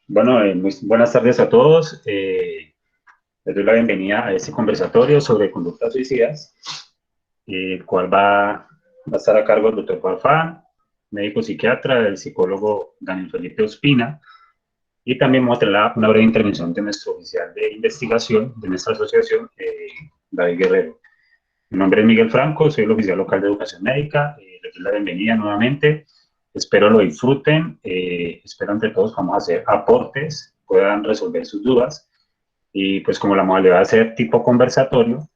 Bueno, muy buenas tardes a todos. Les doy la bienvenida a este conversatorio sobre conductas suicidas, el cual va a estar a cargo del doctor Farfán, médico psiquiatra, del psicólogo Daniel Felipe Ospina, y también vamos a tener una breve intervención de nuestro oficial de investigación de nuestra asociación, David Guerrero. Mi nombre es Miguel Franco, soy el oficial local de educación médica. Les doy la bienvenida nuevamente. Espero lo disfruten. Espero entre todos vamos a hacer aportes, puedan resolver sus dudas. Y pues como la modalidad va a ser tipo conversatorio,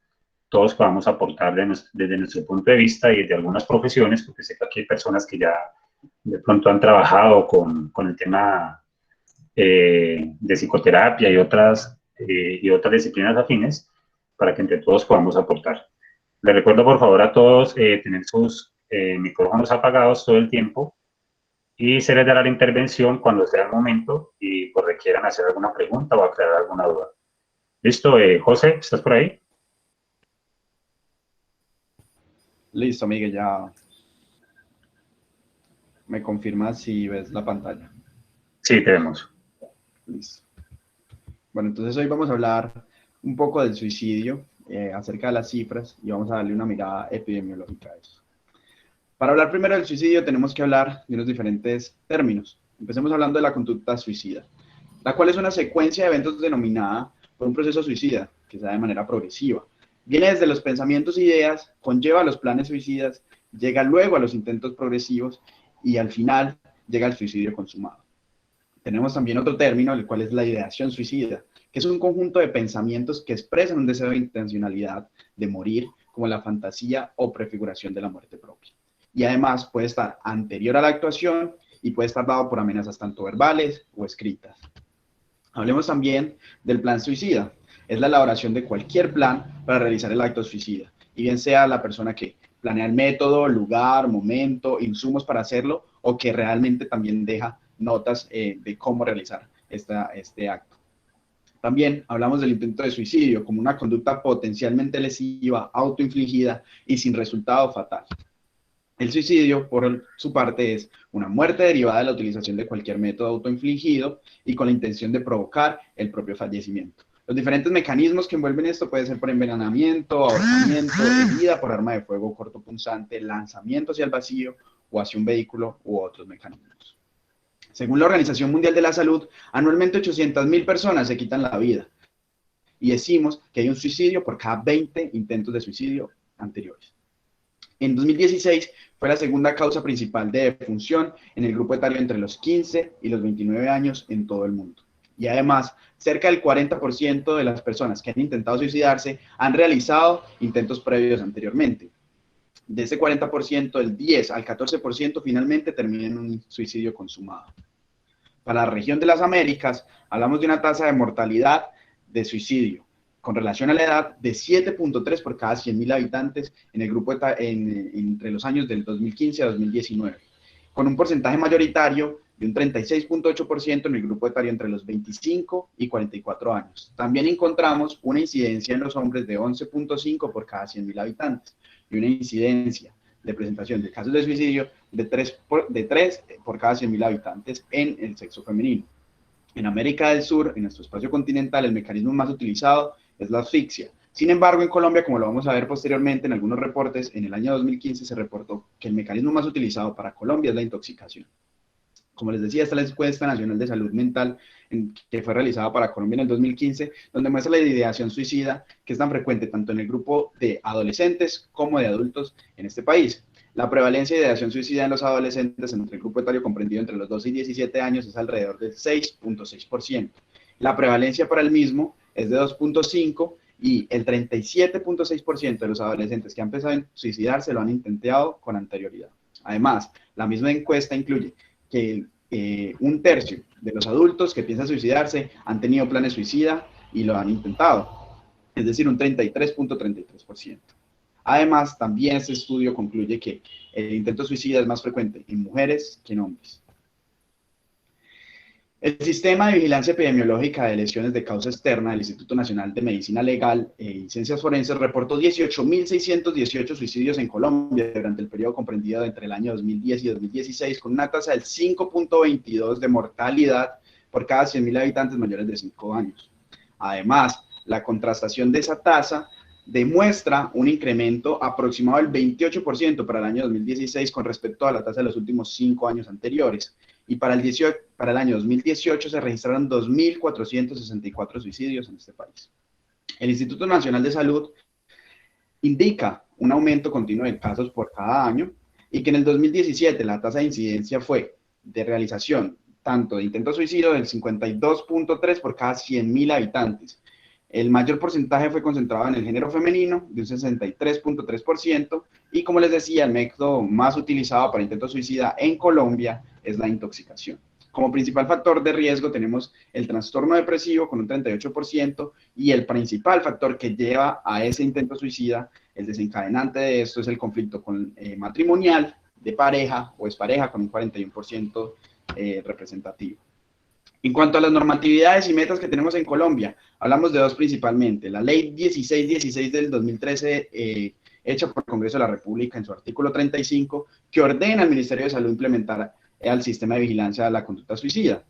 todos podamos aportar desde nuestro punto de vista y de algunas profesiones, porque sé que aquí hay personas que ya de pronto han trabajado con el tema de psicoterapia y otras disciplinas afines, para que entre todos podamos aportar. Les recuerdo por favor a todos tener sus micrófonos apagados todo el tiempo y se les dará la intervención cuando sea el momento y pues, requieran hacer alguna pregunta o aclarar alguna duda. ¿Listo? José, ¿estás por ahí? Listo, Miguel, ya me confirmas si ves la pantalla. Sí, tenemos. Listo. Bueno, entonces hoy vamos a hablar un poco del suicidio, acerca de las cifras, y vamos a darle una mirada epidemiológica a eso. Para hablar primero del suicidio tenemos que hablar de unos diferentes términos. Empecemos hablando de la conducta suicida, la cual es una secuencia de eventos denominada por un proceso suicida, que se da de manera progresiva. Viene desde los pensamientos e ideas, conlleva a los planes suicidas, llega luego a los intentos progresivos y al final llega al suicidio consumado. Tenemos también otro término, el cual es la ideación suicida, que es un conjunto de pensamientos que expresan un deseo de intencionalidad de morir, como la fantasía o prefiguración de la muerte propia. Y además puede estar anterior a la actuación y puede estar dado por amenazas tanto verbales o escritas. Hablemos también del plan suicida. Es la elaboración de cualquier plan para realizar el acto suicida, y bien sea la persona que planea el método, lugar, momento, insumos para hacerlo, o que realmente también deja notas de cómo realizar este acto. También hablamos del intento de suicidio como una conducta potencialmente lesiva, autoinfligida y sin resultado fatal. El suicidio, por su parte, es una muerte derivada de la utilización de cualquier método autoinfligido y con la intención de provocar el propio fallecimiento. Los diferentes mecanismos que envuelven esto pueden ser por envenenamiento, ahorcamiento, herida por arma de fuego cortopunzante, lanzamiento hacia el vacío o hacia un vehículo u otros mecanismos. Según la Organización Mundial de la Salud, anualmente 800.000 personas se quitan la vida y decimos que hay un suicidio por cada 20 intentos de suicidio anteriores. En 2016 fue la segunda causa principal de defunción en el grupo etario entre los 15 y los 29 años en todo el mundo. Y además, cerca del 40% de las personas que han intentado suicidarse han realizado intentos previos anteriormente. De ese 40%, el 10 al 14% finalmente termina en un suicidio consumado. Para la región de las Américas, hablamos de una tasa de mortalidad de suicidio con relación a la edad de 7.3 por cada 100.000 habitantes en el grupo entre los años del 2015 a 2019, con un porcentaje mayoritario de un 36.8% en el grupo etario entre los 25 y 44 años. También encontramos una incidencia en los hombres de 11.5 por cada 100.000 habitantes y una incidencia de presentación de casos de suicidio de 3 por cada 100.000 habitantes en el sexo femenino. En América del Sur, en nuestro espacio continental, el mecanismo más utilizado es la asfixia. Sin embargo, en Colombia, como lo vamos a ver posteriormente en algunos reportes, en el año 2015 se reportó que el mecanismo más utilizado para Colombia es la intoxicación. Como les decía, esta es la encuesta nacional de salud mental que fue realizada para Colombia en el 2015, donde muestra la ideación suicida que es tan frecuente tanto en el grupo de adolescentes como de adultos en este país. La prevalencia de ideación suicida en los adolescentes entre el grupo etario comprendido entre los 12 y 17 años es alrededor del 6.6%. La prevalencia para el mismo es de 2.5% y el 37.6% de los adolescentes que han empezado a suicidarse lo han intentado con anterioridad. Además, la misma encuesta incluye que un tercio de los adultos que piensan suicidarse han tenido planes suicida y lo han intentado, es decir, un 33.33%. Además, también este estudio concluye que el intento suicida es más frecuente en mujeres que en hombres. El Sistema de Vigilancia Epidemiológica de Lesiones de Causa Externa del Instituto Nacional de Medicina Legal y Ciencias Forenses reportó 18.618 suicidios en Colombia durante el periodo comprendido entre el año 2010 y 2016, con una tasa del 5.22 de mortalidad por cada 100.000 habitantes mayores de 5 años. Además, la contrastación de esa tasa demuestra un incremento aproximado del 28% para el año 2016 con respecto a la tasa de los últimos 5 años anteriores. Y para el año 2018 se registraron 2.464 suicidios en este país. El Instituto Nacional de Salud indica un aumento continuo de casos por cada año y que en el 2017 la tasa de incidencia fue de realización tanto de intentos de suicidio del 52.3 por cada 100.000 habitantes. El mayor porcentaje fue concentrado en el género femenino, de un 63.3%, y como les decía, el método más utilizado para intentos suicida en Colombia es la intoxicación. Como principal factor de riesgo tenemos el trastorno depresivo con un 38%, y el principal factor que lleva a ese intento suicida, el desencadenante de esto, es el conflicto matrimonial, de pareja o expareja, con un 41% representativo. En cuanto a las normatividades y metas que tenemos en Colombia, hablamos de dos principalmente. La Ley 1616 del 2013, hecha por el Congreso de la República en su artículo 35, que ordena al Ministerio de Salud implementar al sistema de vigilancia de la conducta suicida.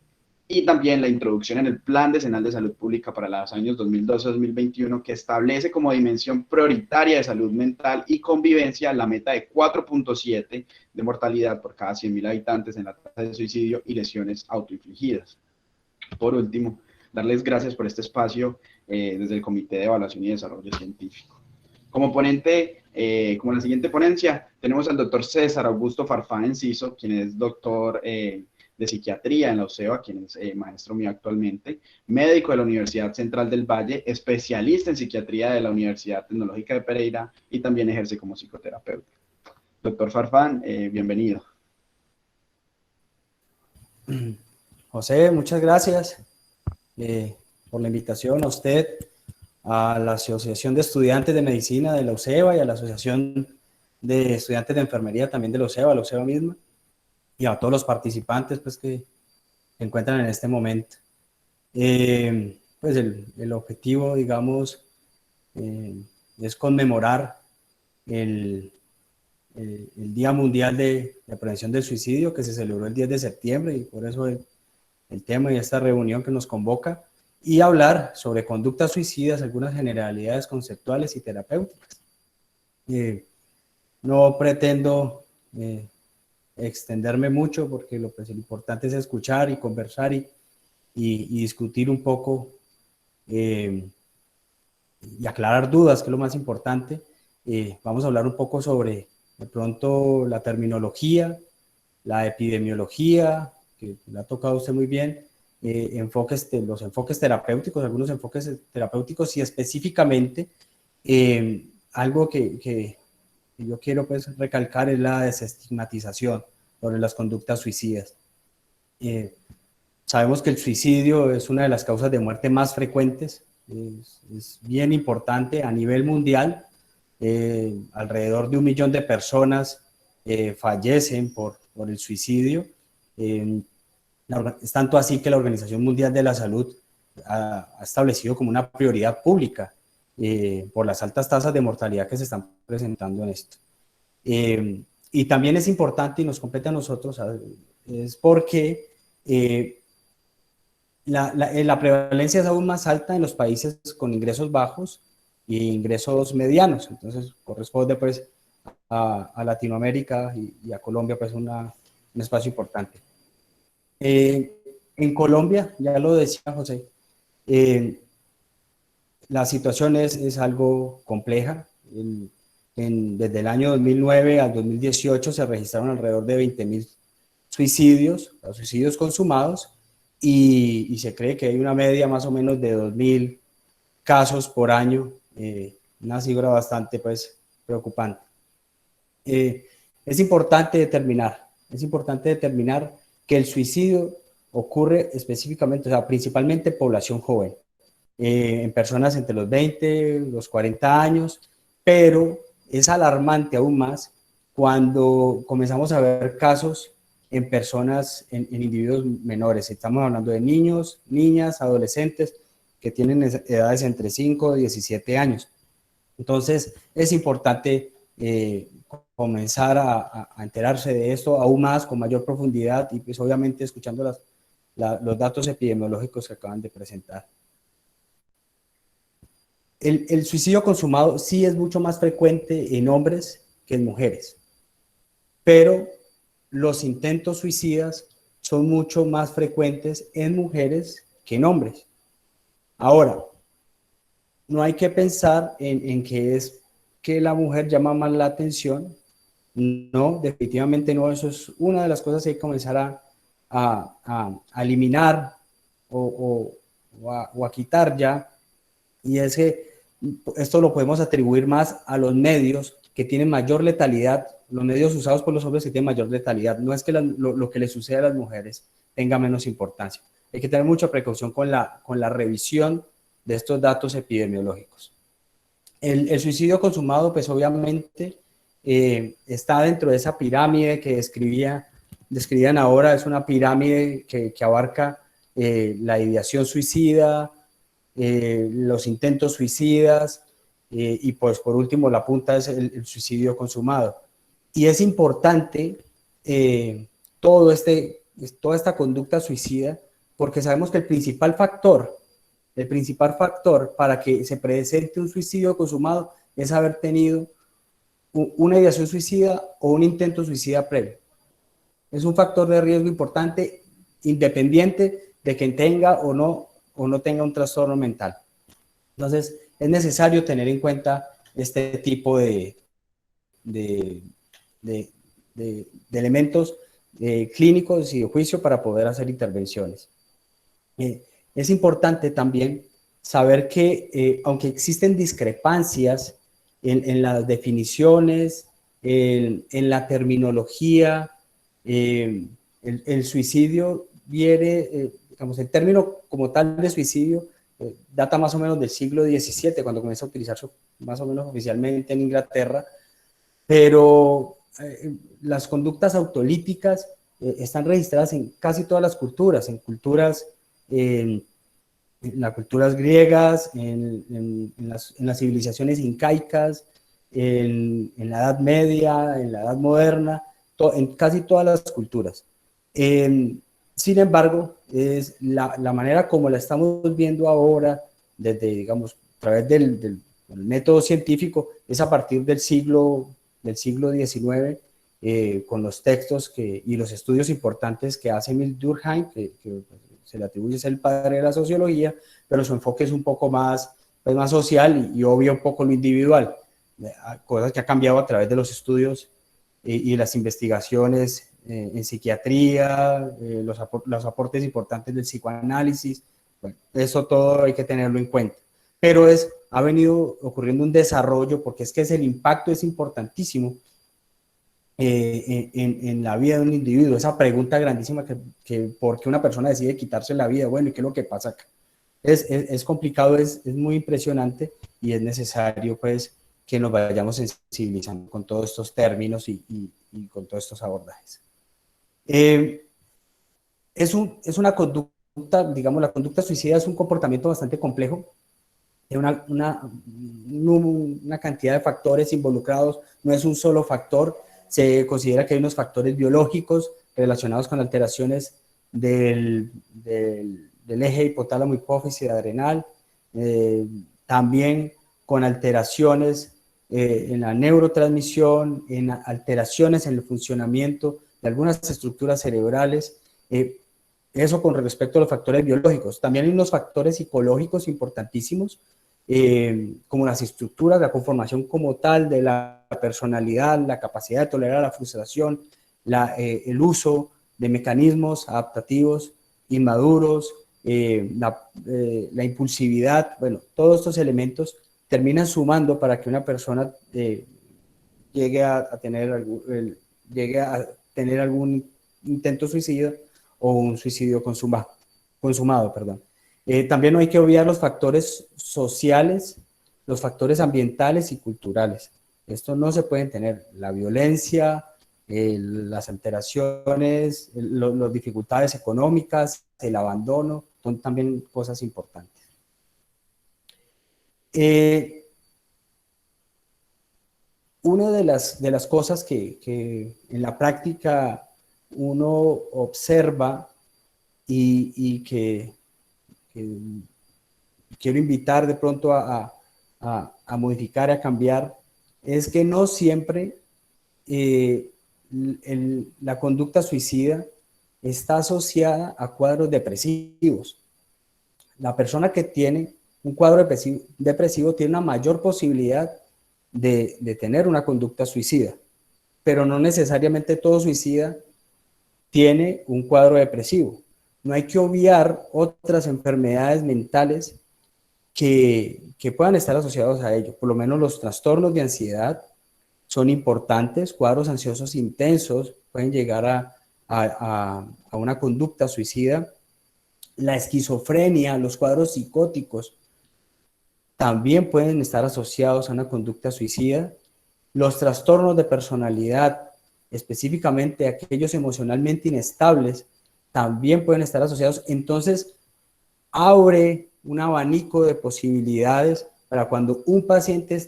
Y también la introducción en el Plan Decenal de Salud Pública para los años 2012-2021, que establece como dimensión prioritaria de salud mental y convivencia la meta de 4.7 de mortalidad por cada 100.000 habitantes en la tasa de suicidio y lesiones autoinfligidas. Por último, darles gracias por este espacio desde el Comité de Evaluación y Desarrollo Científico. Como ponente, como la siguiente ponencia, tenemos al doctor César Augusto Farfán Enciso, quien es doctor de psiquiatría en la UCEBA, quien es maestro mío actualmente, médico de la Universidad Central del Valle, especialista en psiquiatría de la Universidad Tecnológica de Pereira y también ejerce como psicoterapeuta. Doctor Farfán, bienvenido. José, muchas gracias por la invitación a usted, a la Asociación de Estudiantes de Medicina de la UCEBA y a la Asociación de Estudiantes de Enfermería también de la UCEBA misma, y a todos los participantes pues, que se encuentran en este momento. Pues el objetivo, digamos, es conmemorar el Día Mundial de Prevención del Suicidio, que se celebró el 10 de septiembre, y por eso el tema y esta reunión que nos convoca, y hablar sobre conductas suicidas, algunas generalidades conceptuales y terapéuticas. No pretendo extenderme mucho, porque lo importante es escuchar y conversar y discutir un poco y aclarar dudas, que es lo más importante. Vamos a hablar un poco sobre, de pronto, la terminología, la epidemiología, que le ha tocado a usted muy bien, los enfoques terapéuticos, algunos enfoques terapéuticos, y específicamente algo que yo quiero pues recalcar es la desestigmatización sobre las conductas suicidas. Sabemos que el suicidio es una de las causas de muerte más frecuentes, es bien importante a nivel mundial. Alrededor de 1 millón de personas fallecen por el suicidio. Es tanto así que la Organización Mundial de la Salud ha establecido como una prioridad pública por las altas tasas de mortalidad que se están presentando en esto. Y también es importante, y nos compete a nosotros, es porque la prevalencia es aún más alta en los países con ingresos bajos e ingresos medianos. Entonces corresponde pues a Latinoamérica y a Colombia pues un espacio importante. En Colombia, ya lo decía José, la situación es algo compleja. Desde el año 2009 al 2018 se registraron alrededor de 20.000 suicidios consumados, y se cree que hay una media más o menos de 2.000 casos por año, una cifra bastante pues preocupante. Es importante determinar que el suicidio ocurre específicamente, o sea, principalmente en población joven, en personas entre los 20 y los 40 años, pero es alarmante aún más cuando comenzamos a ver casos en personas, en individuos menores. Estamos hablando de niños, niñas, adolescentes que tienen edades entre 5 y 17 años. Entonces, es importante comenzar a enterarse de esto aún más, con mayor profundidad, y pues obviamente escuchando los datos epidemiológicos que acaban de presentar. El suicidio consumado sí es mucho más frecuente en hombres que en mujeres, pero los intentos suicidas son mucho más frecuentes en mujeres que en hombres. Ahora, no hay que pensar en que es que la mujer llama más la atención. No, definitivamente no. Eso es una de las cosas que hay que comenzar a eliminar o a quitar ya. Y es que esto lo podemos atribuir más a los medios que tienen mayor letalidad, los medios usados por los hombres que tienen mayor letalidad. No es que lo que le sucede a las mujeres tenga menos importancia. Hay que tener mucha precaución con la revisión de estos datos epidemiológicos. El suicidio consumado, pues obviamente está dentro de esa pirámide que describían ahora. Es una pirámide que abarca la ideación suicida, los intentos suicidas y pues por último la punta es el suicidio consumado. Y es importante toda esta conducta suicida, porque sabemos que el principal factor para que se presente un suicidio consumado es haber tenido una ideación suicida o un intento suicida previo. Es un factor de riesgo importante, independiente de que tenga o no tenga un trastorno mental. Entonces, es necesario tener en cuenta este tipo de elementos clínicos y de juicio para poder hacer intervenciones. Es importante también saber que, aunque existen discrepancias en las definiciones, en la terminología, el suicidio viene, digamos, el término como tal de suicidio data más o menos del siglo XVII, cuando comienza a utilizarse más o menos oficialmente en Inglaterra, pero las conductas autolíticas están registradas en casi todas las culturas, en las culturas griegas, en las civilizaciones incaicas, en la Edad Media, en la Edad Moderna, en casi todas las culturas. Sin embargo, es la manera como la estamos viendo ahora, desde, digamos, a través del método científico, es a partir del siglo XIX, con los textos y los estudios importantes que hace Emil Durkheim, que se le atribuye ser el padre de la sociología, pero su enfoque es un poco más social y obvia un poco lo individual, cosas que ha cambiado a través de los estudios y las investigaciones en psiquiatría, los aportes importantes del psicoanálisis. Bueno, eso todo hay que tenerlo en cuenta. Pero ha venido ocurriendo un desarrollo, porque es que el impacto es importantísimo en la vida de un individuo. Esa pregunta grandísima que por qué una persona decide quitarse la vida. Bueno, ¿y qué es lo que pasa acá? Es complicado, es muy impresionante y es necesario pues que nos vayamos sensibilizando con todos estos términos y con todos estos abordajes. Es una conducta, digamos, la conducta suicida es un comportamiento bastante complejo. Hay una cantidad de factores involucrados, no es un solo factor. Se considera que hay unos factores biológicos relacionados con alteraciones del eje hipotálamo hipófisis adrenal, también con alteraciones en la neurotransmisión, en alteraciones en el funcionamiento de algunas estructuras cerebrales. Eso con respecto a los factores biológicos. También hay unos factores psicológicos importantísimos, como las estructuras, la conformación como tal de la personalidad, la capacidad de tolerar la frustración, el uso de mecanismos adaptativos inmaduros, la impulsividad. Bueno, todos estos elementos terminan sumando para que una persona llegue a tener algún intento suicida o un suicidio consumado, perdón. También no hay que olvidar los factores sociales, los factores ambientales y culturales. Esto no se pueden tener. La violencia, las alteraciones, las dificultades económicas, el abandono, son también cosas importantes. Una de las cosas que en la práctica uno observa y que quiero invitar de pronto a modificar, a cambiar, es que no siempre la conducta suicida está asociada a cuadros depresivos. La persona que tiene un cuadro depresivo tiene una mayor posibilidad de tener una conducta suicida, pero no necesariamente todo suicida tiene un cuadro depresivo. No hay que obviar otras enfermedades mentales que puedan estar asociados a ello. Por lo menos los trastornos de ansiedad son importantes, cuadros ansiosos intensos pueden llegar a una conducta suicida. La esquizofrenia, los cuadros psicóticos también pueden estar asociados a una conducta suicida. Los trastornos de personalidad, específicamente aquellos emocionalmente inestables, también pueden estar asociados. Entonces, abre un abanico de posibilidades para cuando un paciente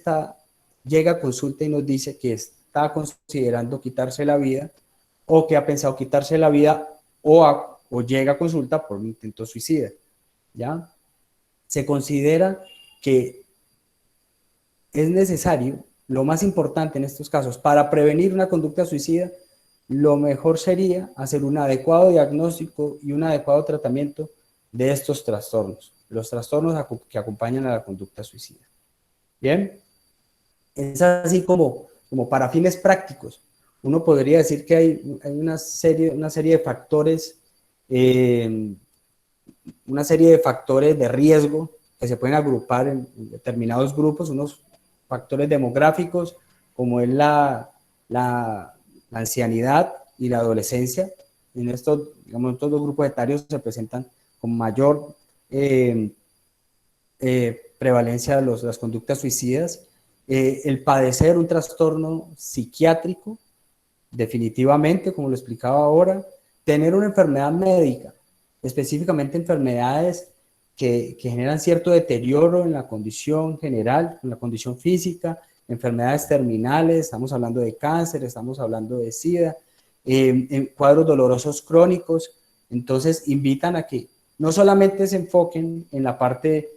llega a consulta y nos dice que está considerando quitarse la vida o que ha pensado quitarse la vida o llega a consulta por un intento suicida, ¿ya? Se considera que es necesario, lo más importante en estos casos, para prevenir una conducta suicida, lo mejor sería hacer un adecuado diagnóstico y un adecuado tratamiento de estos trastornos, los trastornos que acompañan a la conducta suicida. Bien, es así como para fines prácticos. Uno podría decir que hay una serie de factores, de riesgo que se pueden agrupar en determinados grupos, unos factores demográficos, como es la ancianidad y la adolescencia. En estos dos grupos etarios se presentan con mayor prevalencia de las conductas suicidas. El padecer un trastorno psiquiátrico, definitivamente, como lo explicaba ahora, tener una enfermedad médica, específicamente enfermedades que generan cierto deterioro en la condición general, en la condición física, enfermedades terminales, estamos hablando de cáncer, estamos hablando de SIDA, en cuadros dolorosos crónicos. Entonces invitan a que no solamente se enfoquen en la parte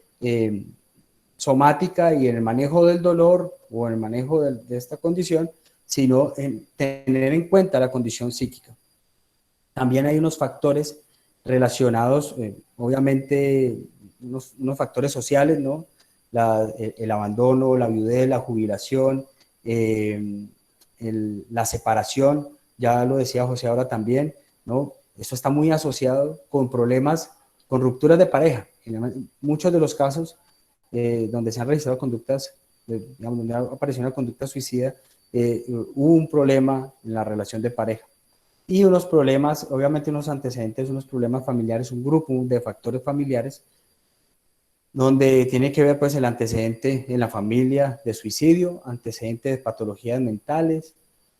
somática y en el manejo del dolor o en el manejo de esta condición, sino en tener en cuenta la condición psíquica. También hay unos factores relacionados, obviamente, unos factores sociales, ¿no? El abandono, la viudez, la jubilación, la separación, ya lo decía José ahora también, ¿no? Esto está muy asociado con problemas, con rupturas de pareja. En muchos de los casos donde se han registrado conductas, donde ha aparecido una conducta suicida, hubo un problema en la relación de pareja. Y unos problemas, obviamente unos antecedentes, unos problemas familiares, un grupo de factores familiares, donde tiene que ver pues el antecedente en la familia de suicidio, antecedente de patologías mentales,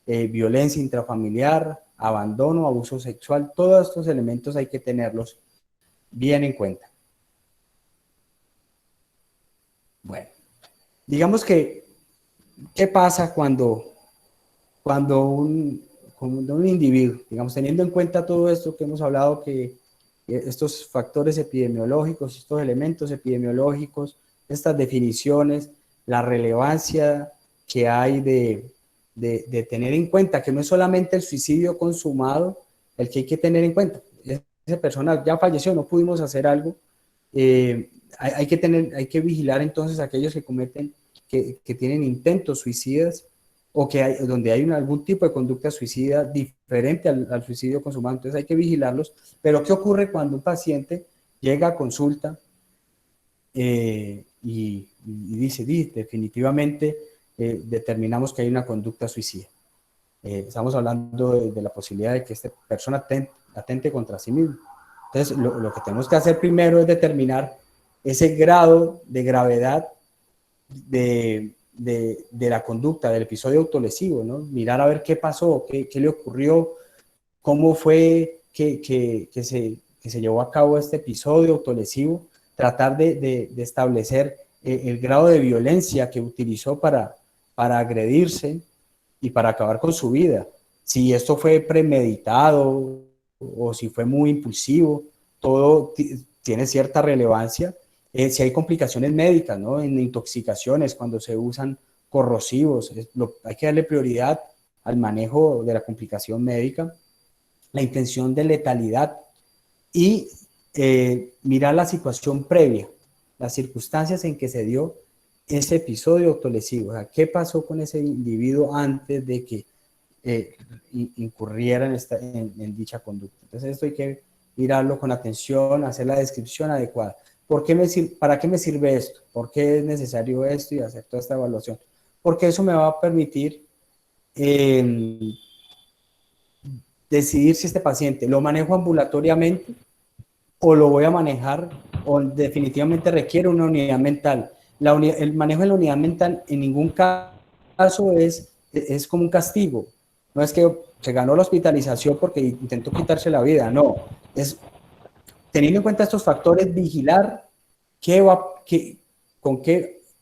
violencia intrafamiliar, abandono, abuso sexual. Todos estos elementos hay que tenerlos bien en cuenta. Bueno, digamos que, ¿qué pasa cuando un individuo, digamos, teniendo en cuenta todo esto que hemos hablado, que estos factores epidemiológicos, estos elementos epidemiológicos, estas definiciones, la relevancia que hay de tener en cuenta que no es solamente el suicidio consumado el que hay que tener en cuenta? Esa persona ya falleció, no pudimos hacer algo. Hay que vigilar entonces a aquellos que cometen, que tienen intentos suicidas o donde hay algún tipo de conducta suicida diferente al suicidio consumado. Entonces hay que vigilarlos. Pero ¿qué ocurre cuando un paciente llega a consulta y dice, definitivamente determinamos que hay una conducta suicida? Estamos hablando de la posibilidad de que esta persona atente contra sí misma. Entonces lo que tenemos que hacer primero es determinar ese grado de gravedad de la conducta, del episodio autolesivo, ¿no? Mirar a ver qué pasó, qué le ocurrió, cómo fue que se llevó a cabo este episodio autolesivo, tratar de establecer el grado de violencia que utilizó para agredirse y para acabar con su vida. Si esto fue premeditado o si fue muy impulsivo, todo tiene cierta relevancia. Si hay complicaciones médicas, ¿no? En intoxicaciones, cuando se usan corrosivos, hay que darle prioridad al manejo de la complicación médica, la intención de letalidad y mirar la situación previa, las circunstancias en que se dio ese episodio autolesivo. O sea, ¿qué pasó con ese individuo antes de que incurriera en dicha conducta? Entonces esto hay que mirarlo con atención, hacer la descripción adecuada. ¿Para qué me sirve esto? ¿Por qué es necesario esto? Y hacer toda esta evaluación. Porque eso me va a permitir decidir si este paciente lo manejo ambulatoriamente o lo voy a manejar o definitivamente requiere una unidad mental. El manejo de la unidad mental en ningún caso es como un castigo. No es que se ganó la hospitalización porque intentó quitarse la vida, no. Es teniendo en cuenta estos factores, vigilar qué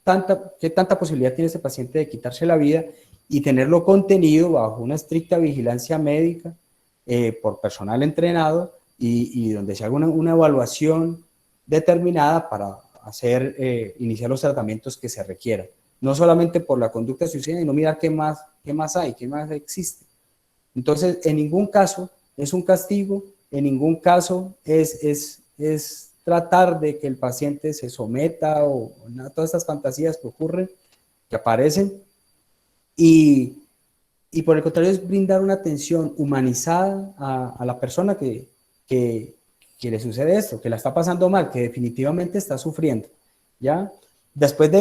tanta posibilidad tiene ese paciente de quitarse la vida y tenerlo contenido bajo una estricta vigilancia médica por personal entrenado y donde se haga una evaluación determinada para iniciar los tratamientos que se requieran. No solamente por la conducta suicida, sino mirar qué más hay, qué más existe. Entonces, en ningún caso es un castigo, en ningún caso es tratar de que el paciente se someta a todas estas fantasías que ocurren, que aparecen, y por el contrario es brindar una atención humanizada a la persona que le sucede esto, que la está pasando mal, que definitivamente está sufriendo, ¿ya? Después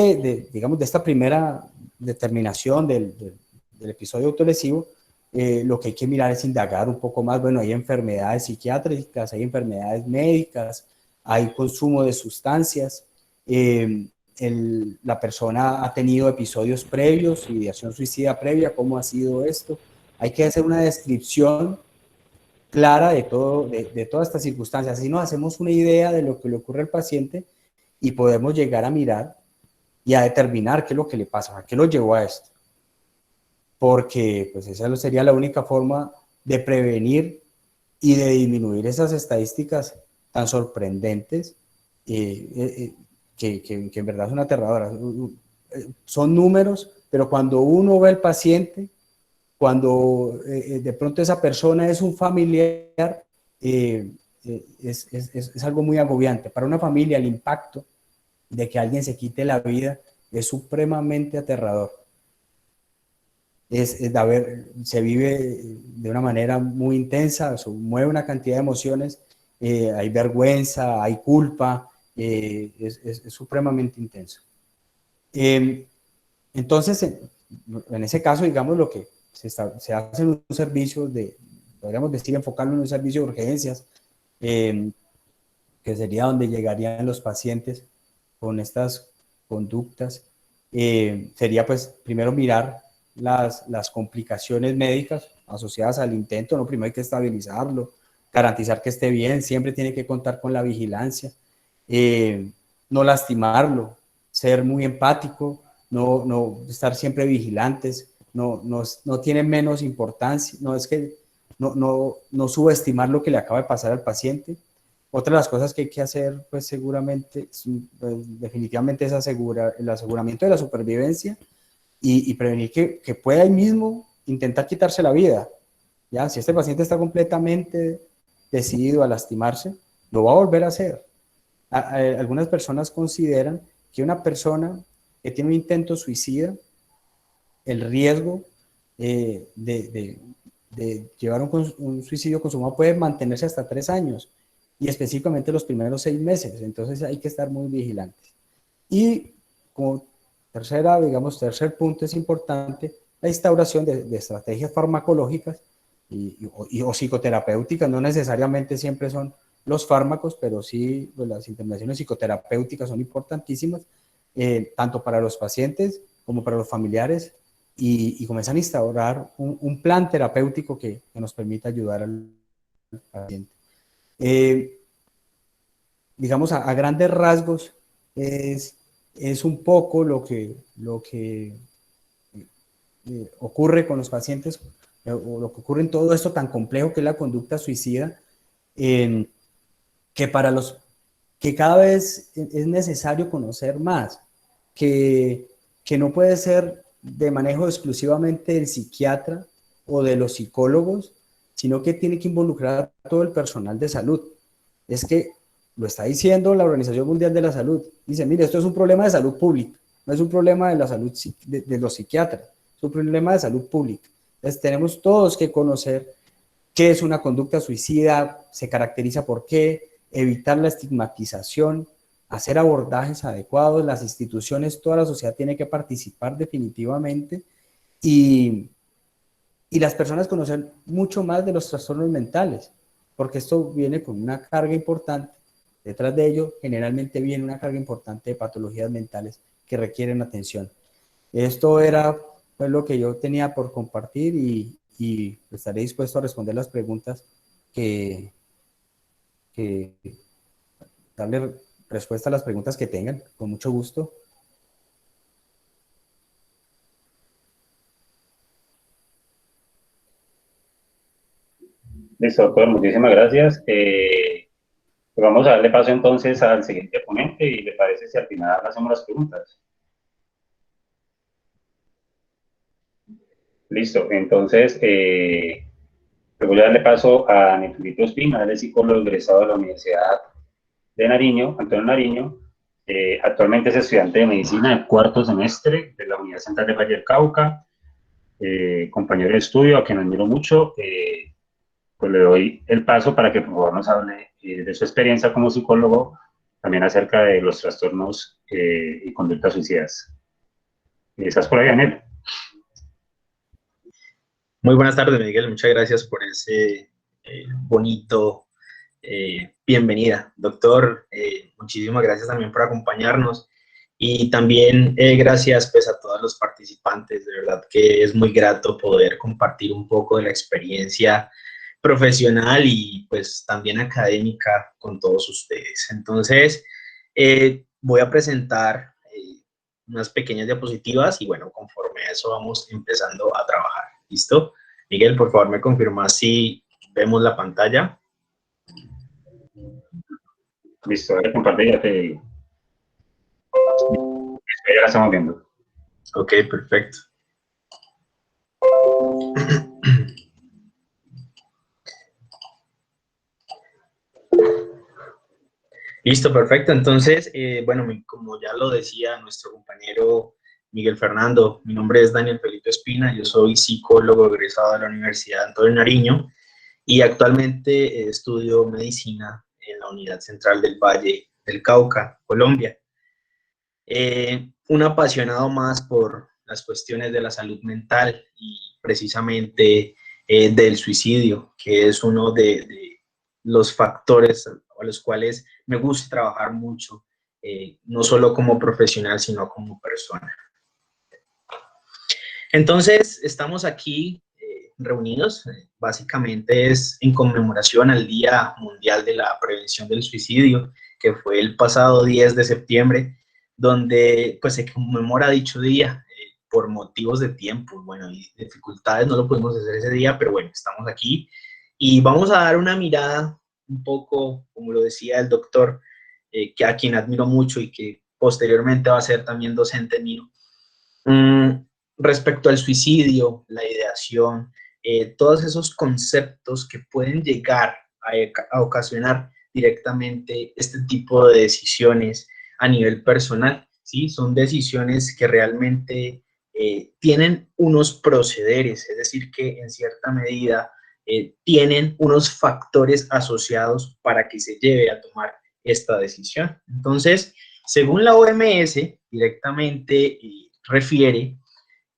digamos, de esta primera determinación del episodio autolesivo, lo que hay que mirar es indagar un poco más. Bueno, hay enfermedades psiquiátricas, hay enfermedades médicas, hay consumo de sustancias, la persona ha tenido episodios previos, ideación suicida previa, ¿cómo ha sido esto? Hay que hacer una descripción clara de todas estas circunstancias. Así nos hacemos una idea de lo que le ocurre al paciente y podemos llegar a mirar y a determinar qué es lo que le pasa, a qué lo llevó a esto. Porque pues esa sería la única forma de prevenir y de disminuir esas estadísticas tan sorprendentes que en verdad son aterradoras. Son números, pero cuando uno ve al paciente, cuando de pronto esa persona es un familiar, es algo muy agobiante. Para una familia el impacto de que alguien se quite la vida es supremamente aterrador. Se vive de una manera muy intensa, mueve una cantidad de emociones, hay vergüenza, hay culpa, es supremamente intenso. Entonces, en ese caso, digamos, lo que se hace en un servicio podríamos decir, enfocarlo en un servicio de urgencias, que sería donde llegarían los pacientes con estas conductas, sería pues primero mirar las complicaciones médicas asociadas al intento, ¿no? Primero hay que estabilizarlo, garantizar que esté bien, siempre tiene que contar con la vigilancia, no lastimarlo, ser muy empático, no estar siempre vigilantes, no tiene menos importancia, no subestimar lo que le acaba de pasar al paciente. Otra de las cosas que hay que hacer, pues seguramente, definitivamente es el aseguramiento de la supervivencia y prevenir que pueda él mismo intentar quitarse la vida. ¿Ya? Si este paciente está completamente decidido a lastimarse, lo va a volver a hacer. Algunas personas consideran que una persona que tiene un intento suicida, el riesgo de llevar un suicidio consumado puede mantenerse hasta 3 años y específicamente los primeros 6 meses. Entonces hay que estar muy vigilantes. Y como tercer punto es importante la instauración de estrategias farmacológicas o psicoterapéuticas. No necesariamente siempre son los fármacos, pero sí pues, las intervenciones psicoterapéuticas son importantísimas, tanto para los pacientes como para los familiares, y comenzar a instaurar un plan terapéutico que nos permita ayudar al paciente. Digamos, a grandes rasgos, es un poco lo que ocurre con los pacientes, o lo que ocurre en todo esto tan complejo que es la conducta suicida. que que cada vez es necesario conocer más, que no puede ser de manejo exclusivamente del psiquiatra o de los psicólogos, sino que tiene que involucrar a todo el personal de salud. Es que lo está diciendo la Organización Mundial de la Salud. Dice, mire, esto es un problema de salud pública, no es un problema de la salud de los psiquiatras, es un problema de salud pública. Entonces tenemos todos que conocer qué es una conducta suicida, se caracteriza por qué, evitar la estigmatización, hacer abordajes adecuados, las instituciones, toda la sociedad tiene que participar definitivamente y las personas conocer mucho más de los trastornos mentales, porque esto viene con una carga importante. Detrás de ello, generalmente viene una carga importante de patologías mentales que requieren atención. Esto era pues, lo que yo tenía por compartir y estaré dispuesto a responder las preguntas darle respuesta a las preguntas que tengan, con mucho gusto. Listo, doctor, muchísimas gracias. Pues vamos a darle paso entonces al siguiente ponente y le parece si al final hacemos las preguntas. Listo, entonces voy a darle paso a Daniel Felipe Ospina, él es psicólogo egresado de la Universidad de Nariño, Antonio Nariño. Actualmente es estudiante de medicina del cuarto semestre de la Unidad Central de Valle del Cauca, compañero de estudio a quien admiro mucho. Pues le doy el paso para que por favor nos hable de su experiencia como psicólogo, también acerca de los trastornos y conductas suicidas. ¿Estás por ahí, Daniel? Muy buenas tardes, Miguel. Muchas gracias por ese bonito bienvenida. Doctor, muchísimas gracias también por acompañarnos y también gracias pues a todos los participantes. De verdad que es muy grato poder compartir un poco de la experiencia profesional y pues también académica con todos ustedes. Entonces, voy a presentar unas pequeñas diapositivas y bueno, conforme a eso vamos empezando a trabajar. ¿Listo? Miguel, por favor, me confirmas si vemos la pantalla. Listo, a ver, comparte, ya te digo. Ya la estamos viendo. Ok, perfecto. Listo, perfecto. Entonces, bueno, como ya lo decía nuestro compañero Miguel Fernando, mi nombre es Daniel Felipe Espina, yo soy psicólogo egresado de la Universidad Antonio Nariño y actualmente estudio medicina en la Unidad Central del Valle del Cauca, Colombia. Un apasionado más por las cuestiones de la salud mental y precisamente del suicidio, que es uno de los factores a los cuales me gusta trabajar mucho, no solo como profesional, sino como persona. Entonces, estamos aquí reunidos, básicamente es en conmemoración al Día Mundial de la Prevención del Suicidio, que fue el pasado 10 de septiembre, donde pues se conmemora dicho día por motivos de tiempo, bueno, y dificultades no lo pudimos hacer ese día, pero bueno, estamos aquí y vamos a dar una mirada un poco, como lo decía el doctor, que a quien admiro mucho y que posteriormente va a ser también docente mío, respecto al suicidio, la ideación, todos esos conceptos que pueden llegar a ocasionar directamente este tipo de decisiones a nivel personal, ¿sí? Son decisiones que realmente tienen unos procederes, es decir, que en cierta medida tienen unos factores asociados para que se lleve a tomar esta decisión. Entonces, según la OMS, directamente refiere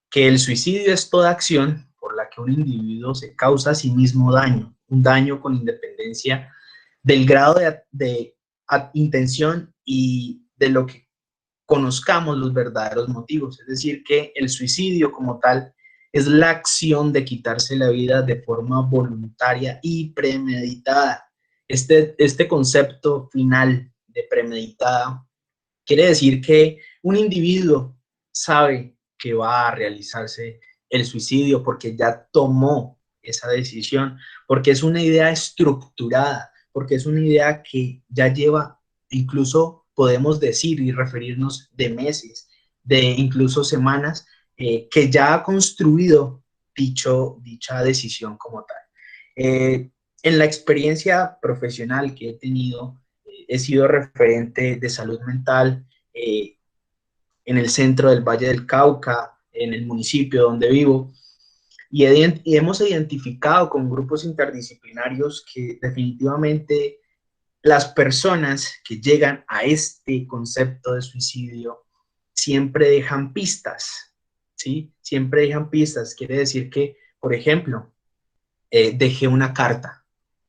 que el suicidio es toda acción por la que un individuo se causa a sí mismo daño, un daño con independencia del grado de intención y de lo que conozcamos los verdaderos motivos. Es decir, que el suicidio como tal es la acción de quitarse la vida de forma voluntaria y premeditada. Este concepto final de premeditada quiere decir que un individuo sabe que va a realizarse el suicidio porque ya tomó esa decisión, porque es una idea estructurada, porque es una idea que ya lleva, incluso podemos decir y referirnos de meses, de incluso semanas, que ya ha construido dicha decisión como tal. En la experiencia profesional que he tenido, he sido referente de salud mental en el centro del Valle del Cauca, en el municipio donde vivo, y hemos identificado con grupos interdisciplinarios que definitivamente las personas que llegan a este concepto de suicidio siempre dejan pistas, ¿sí? Siempre dejan pistas. Quiere decir que, por ejemplo, dejé una carta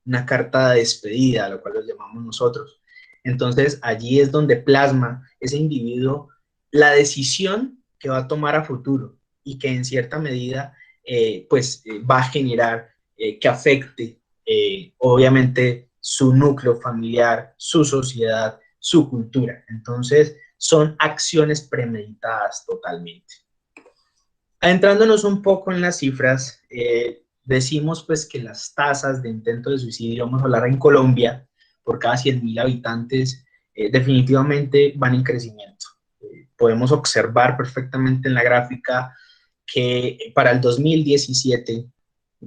de despedida, lo cual lo llamamos nosotros. Entonces, allí es donde plasma ese individuo la decisión que va a tomar a futuro y que en cierta medida va a generar que afecte, obviamente, su núcleo familiar, su sociedad, su cultura. Entonces, son acciones premeditadas totalmente. Adentrándonos un poco en las cifras, decimos pues que las tasas de intento de suicidio, vamos a hablar en Colombia, por cada 100.000 habitantes, definitivamente van en crecimiento. Podemos observar perfectamente en la gráfica que para el 2017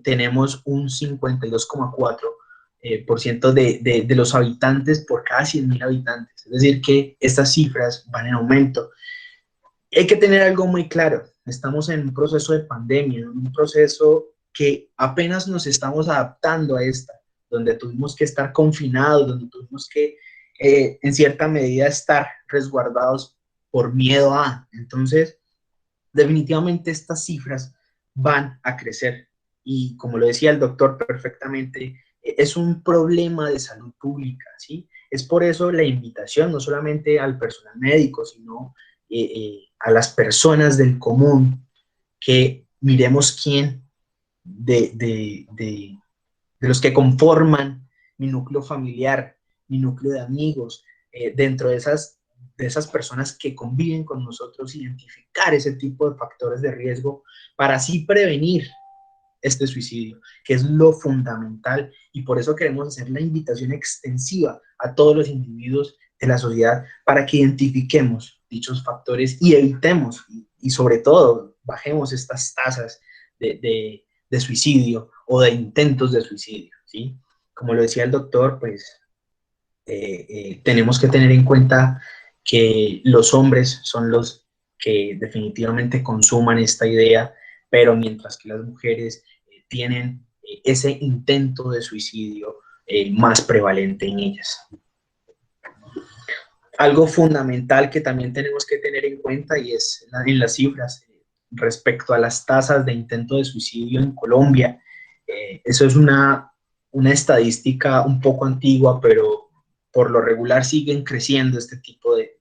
tenemos un 52,4% de los habitantes por cada 100.000 habitantes. Es decir, que estas cifras van en aumento. Hay que tener algo muy claro. Estamos en un proceso de pandemia, en un proceso que apenas nos estamos adaptando a esta, donde tuvimos que estar confinados, donde tuvimos que, en cierta medida, estar resguardados por miedo a. Entonces, definitivamente estas cifras van a crecer. Y como lo decía el doctor perfectamente, es un problema de salud pública, ¿sí? Es por eso la invitación, no solamente al personal médico, sino a las personas del común, que miremos quién de los que conforman mi núcleo familiar, mi núcleo de amigos, dentro de esas personas que conviven con nosotros, identificar ese tipo de factores de riesgo para así prevenir este suicidio, que es lo fundamental, y por eso queremos hacer la invitación extensiva a todos los individuos de la sociedad para que identifiquemos dichos factores y evitemos, y sobre todo bajemos estas tasas de suicidio o de intentos de suicidio, ¿sí? Como lo decía el doctor, pues tenemos que tener en cuenta que los hombres son los que definitivamente consuman esta idea, pero mientras que las mujeres tienen ese intento de suicidio más prevalente en ellas. Algo fundamental que también tenemos que tener en cuenta, y es en las cifras respecto a las tasas de intento de suicidio en Colombia. Eso es una estadística un poco antigua, pero por lo regular siguen creciendo este tipo de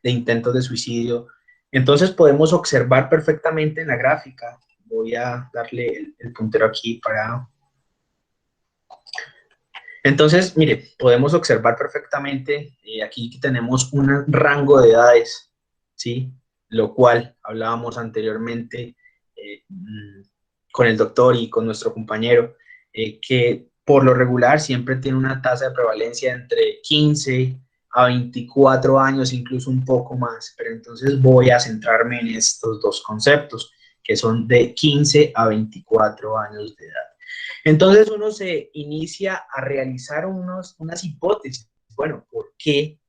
intentos de suicidio. Entonces podemos observar perfectamente en la gráfica. Voy a darle el puntero aquí para... Entonces, mire, podemos observar perfectamente, aquí tenemos un rango de edades, ¿sí? Lo cual hablábamos anteriormente con el doctor y con nuestro compañero, que por lo regular siempre tiene una tasa de prevalencia entre 15 a 24 años, incluso un poco más, pero entonces voy a centrarme en estos dos conceptos, que son de 15 a 24 años de edad. Entonces uno se inicia a realizar unas hipótesis. Bueno, ¿por qué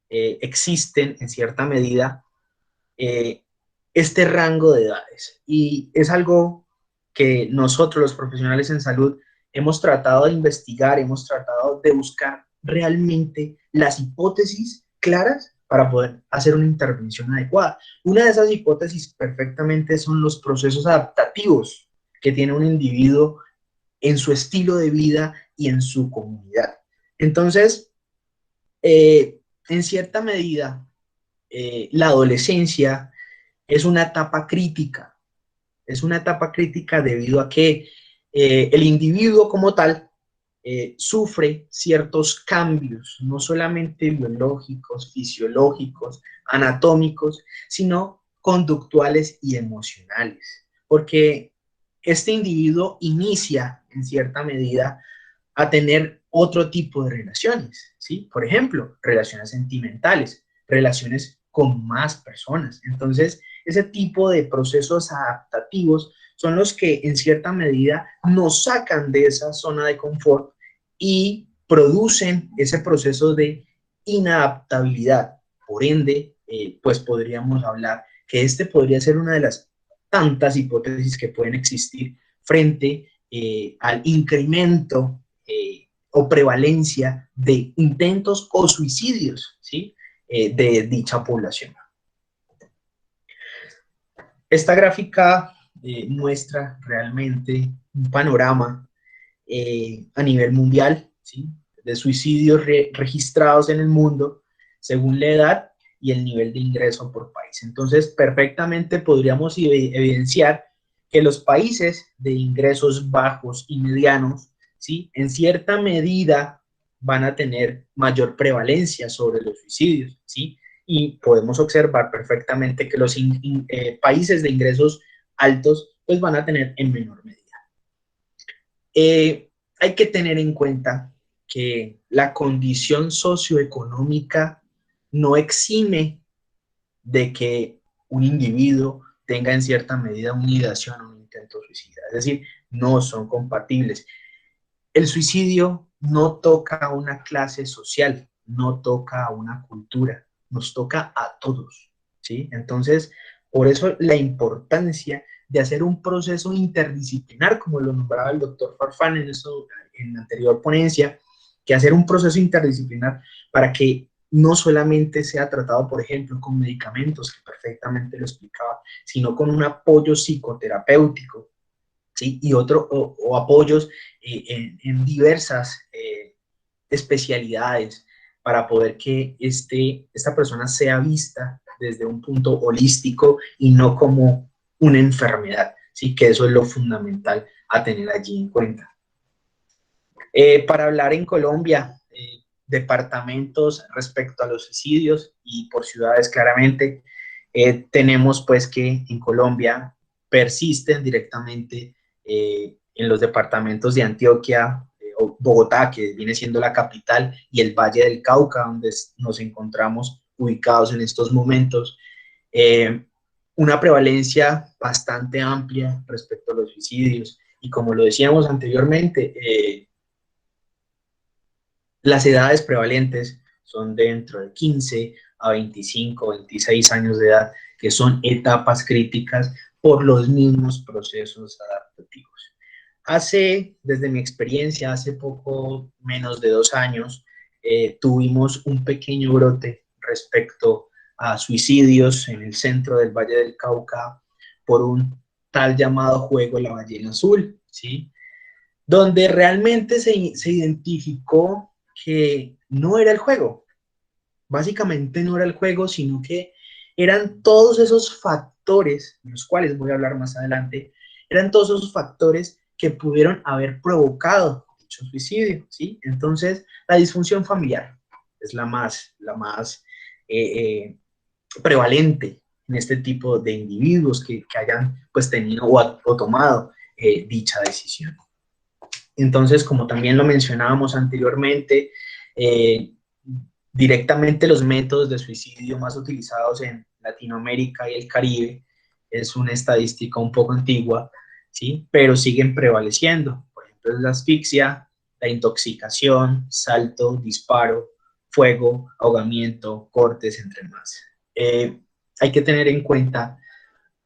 existen en cierta medida este rango de edades? Y es algo que nosotros los profesionales en salud hemos tratado de investigar, hemos tratado de buscar realmente las hipótesis claras para poder hacer una intervención adecuada. Una de esas hipótesis perfectamente son los procesos adaptativos que tiene un individuo en su estilo de vida y en su comunidad. Entonces, en cierta medida, la adolescencia es una etapa crítica. Es una etapa crítica debido a que el individuo como tal sufre ciertos cambios, no solamente biológicos, fisiológicos, anatómicos, sino conductuales y emocionales. Porque este individuo inicia, en cierta medida, a tener otro tipo de relaciones, ¿sí? Por ejemplo, relaciones sentimentales, relaciones con más personas. Entonces, ese tipo de procesos adaptativos son los que en cierta medida nos sacan de esa zona de confort y producen ese proceso de inadaptabilidad. Por ende, pues podríamos hablar que este podría ser una de las tantas hipótesis que pueden existir frente al incremento o prevalencia de intentos o suicidios, ¿sí? De dicha población. Esta gráfica muestra realmente un panorama a nivel mundial, ¿sí? De suicidios registrados en el mundo según la edad y el nivel de ingreso por país. Entonces, perfectamente podríamos evidenciar que los países de ingresos bajos y medianos, ¿sí? En cierta medida van a tener mayor prevalencia sobre los suicidios, ¿sí? Y podemos observar perfectamente que los países de ingresos altos pues van a tener en menor medida. Hay que tener en cuenta que la condición socioeconómica no exime de que un individuo tenga en cierta medida una ideación o un intento suicida. Es decir, no son compatibles. El suicidio no toca a una clase social, no toca a una cultura, nos toca a todos, ¿sí? Entonces, por eso la importancia de hacer un proceso interdisciplinar, como lo nombraba el doctor Farfán en la anterior ponencia, que hacer un proceso interdisciplinar para que no solamente sea tratado, por ejemplo, con medicamentos, que perfectamente lo explicaba, sino con un apoyo psicoterapéutico, ¿sí? Y o apoyos en diversas especialidades para poder que esta persona sea vista desde un punto holístico y no como una enfermedad, ¿sí? Que eso es lo fundamental a tener allí en cuenta. Para hablar en Colombia, departamentos respecto a los suicidios y por ciudades claramente, tenemos pues que en Colombia persisten directamente en los departamentos de Antioquia, Bogotá, que viene siendo la capital, y el Valle del Cauca, donde nos encontramos ubicados en estos momentos, una prevalencia bastante amplia respecto a los suicidios. Y como lo decíamos anteriormente, las edades prevalentes son dentro de 15 a 25, 26 años de edad, que son etapas críticas por los mismos procesos adaptativos. Desde mi experiencia, hace poco menos de 2 años, tuvimos un pequeño brote respecto a suicidios en el centro del Valle del Cauca por un tal llamado juego La Ballena Azul, ¿sí? Donde realmente se identificó que no era el juego, básicamente no era el juego, sino que eran todos esos factores, de los cuales voy a hablar más adelante, eran todos esos factores que pudieron haber provocado dicho suicidio, ¿sí? Entonces, la disfunción familiar es la más prevalente en este tipo de individuos que hayan pues tenido o tomado dicha decisión. Entonces, como también lo mencionábamos anteriormente, directamente los métodos de suicidio más utilizados en Latinoamérica y el Caribe es una estadística un poco antigua, ¿sí? Pero siguen prevaleciendo. Por ejemplo, es la asfixia, la intoxicación, salto, disparo, fuego, ahogamiento, cortes, entre más. Hay que tener en cuenta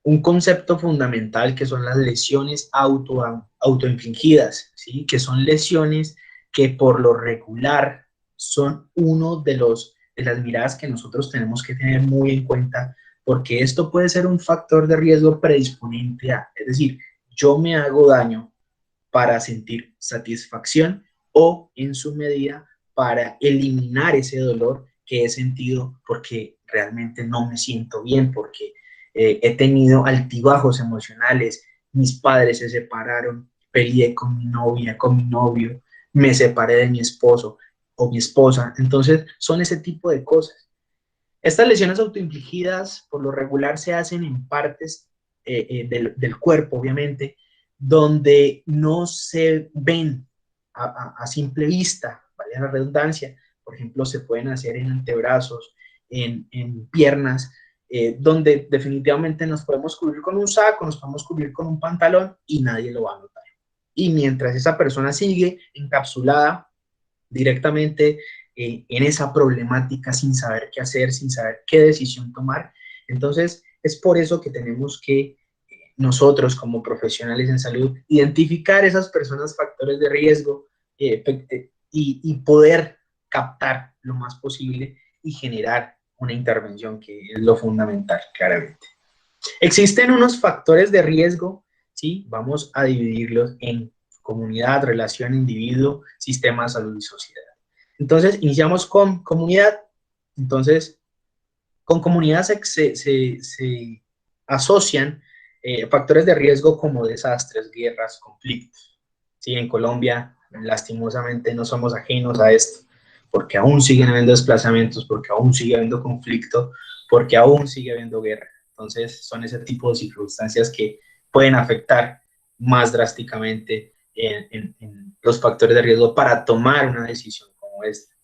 un concepto fundamental que son las lesiones autoinfligidas, ¿sí? Que son lesiones que por lo regular son uno de las miradas que nosotros tenemos que tener muy en cuenta, porque esto puede ser un factor de riesgo predisponente a, es decir, yo me hago daño para sentir satisfacción o en su medida para eliminar ese dolor que he sentido porque realmente no me siento bien, porque he tenido altibajos emocionales, mis padres se separaron, peleé con mi novia, con mi novio, me separé de mi esposo o mi esposa. Entonces, son ese tipo de cosas. Estas lesiones autoinfligidas por lo regular se hacen en partes del cuerpo, obviamente, donde no se ven a simple vista, vale la redundancia. Por ejemplo, se pueden hacer en antebrazos, en piernas, donde definitivamente nos podemos cubrir con un saco, nos podemos cubrir con un pantalón y nadie lo va a notar. Y mientras esa persona sigue encapsulada directamente en esa problemática sin saber qué hacer, sin saber qué decisión tomar, entonces es por eso que tenemos que nosotros como profesionales en salud identificar esas personas factores de riesgo y poder captar lo más posible y generar una intervención, que es lo fundamental, claramente. Existen unos factores de riesgo, ¿sí? Vamos a dividirlos en comunidad, relación, individuo, sistema de salud y sociedad. Entonces, iniciamos con comunidad. Entonces, con comunidad se asocian factores de riesgo como desastres, guerras, conflictos. ¿Sí? En Colombia, lastimosamente, no somos ajenos a esto, porque aún siguen habiendo desplazamientos, porque aún sigue habiendo conflicto, porque aún sigue habiendo guerra. Entonces, son ese tipo de circunstancias que pueden afectar más drásticamente en los factores de riesgo para tomar una decisión como esta.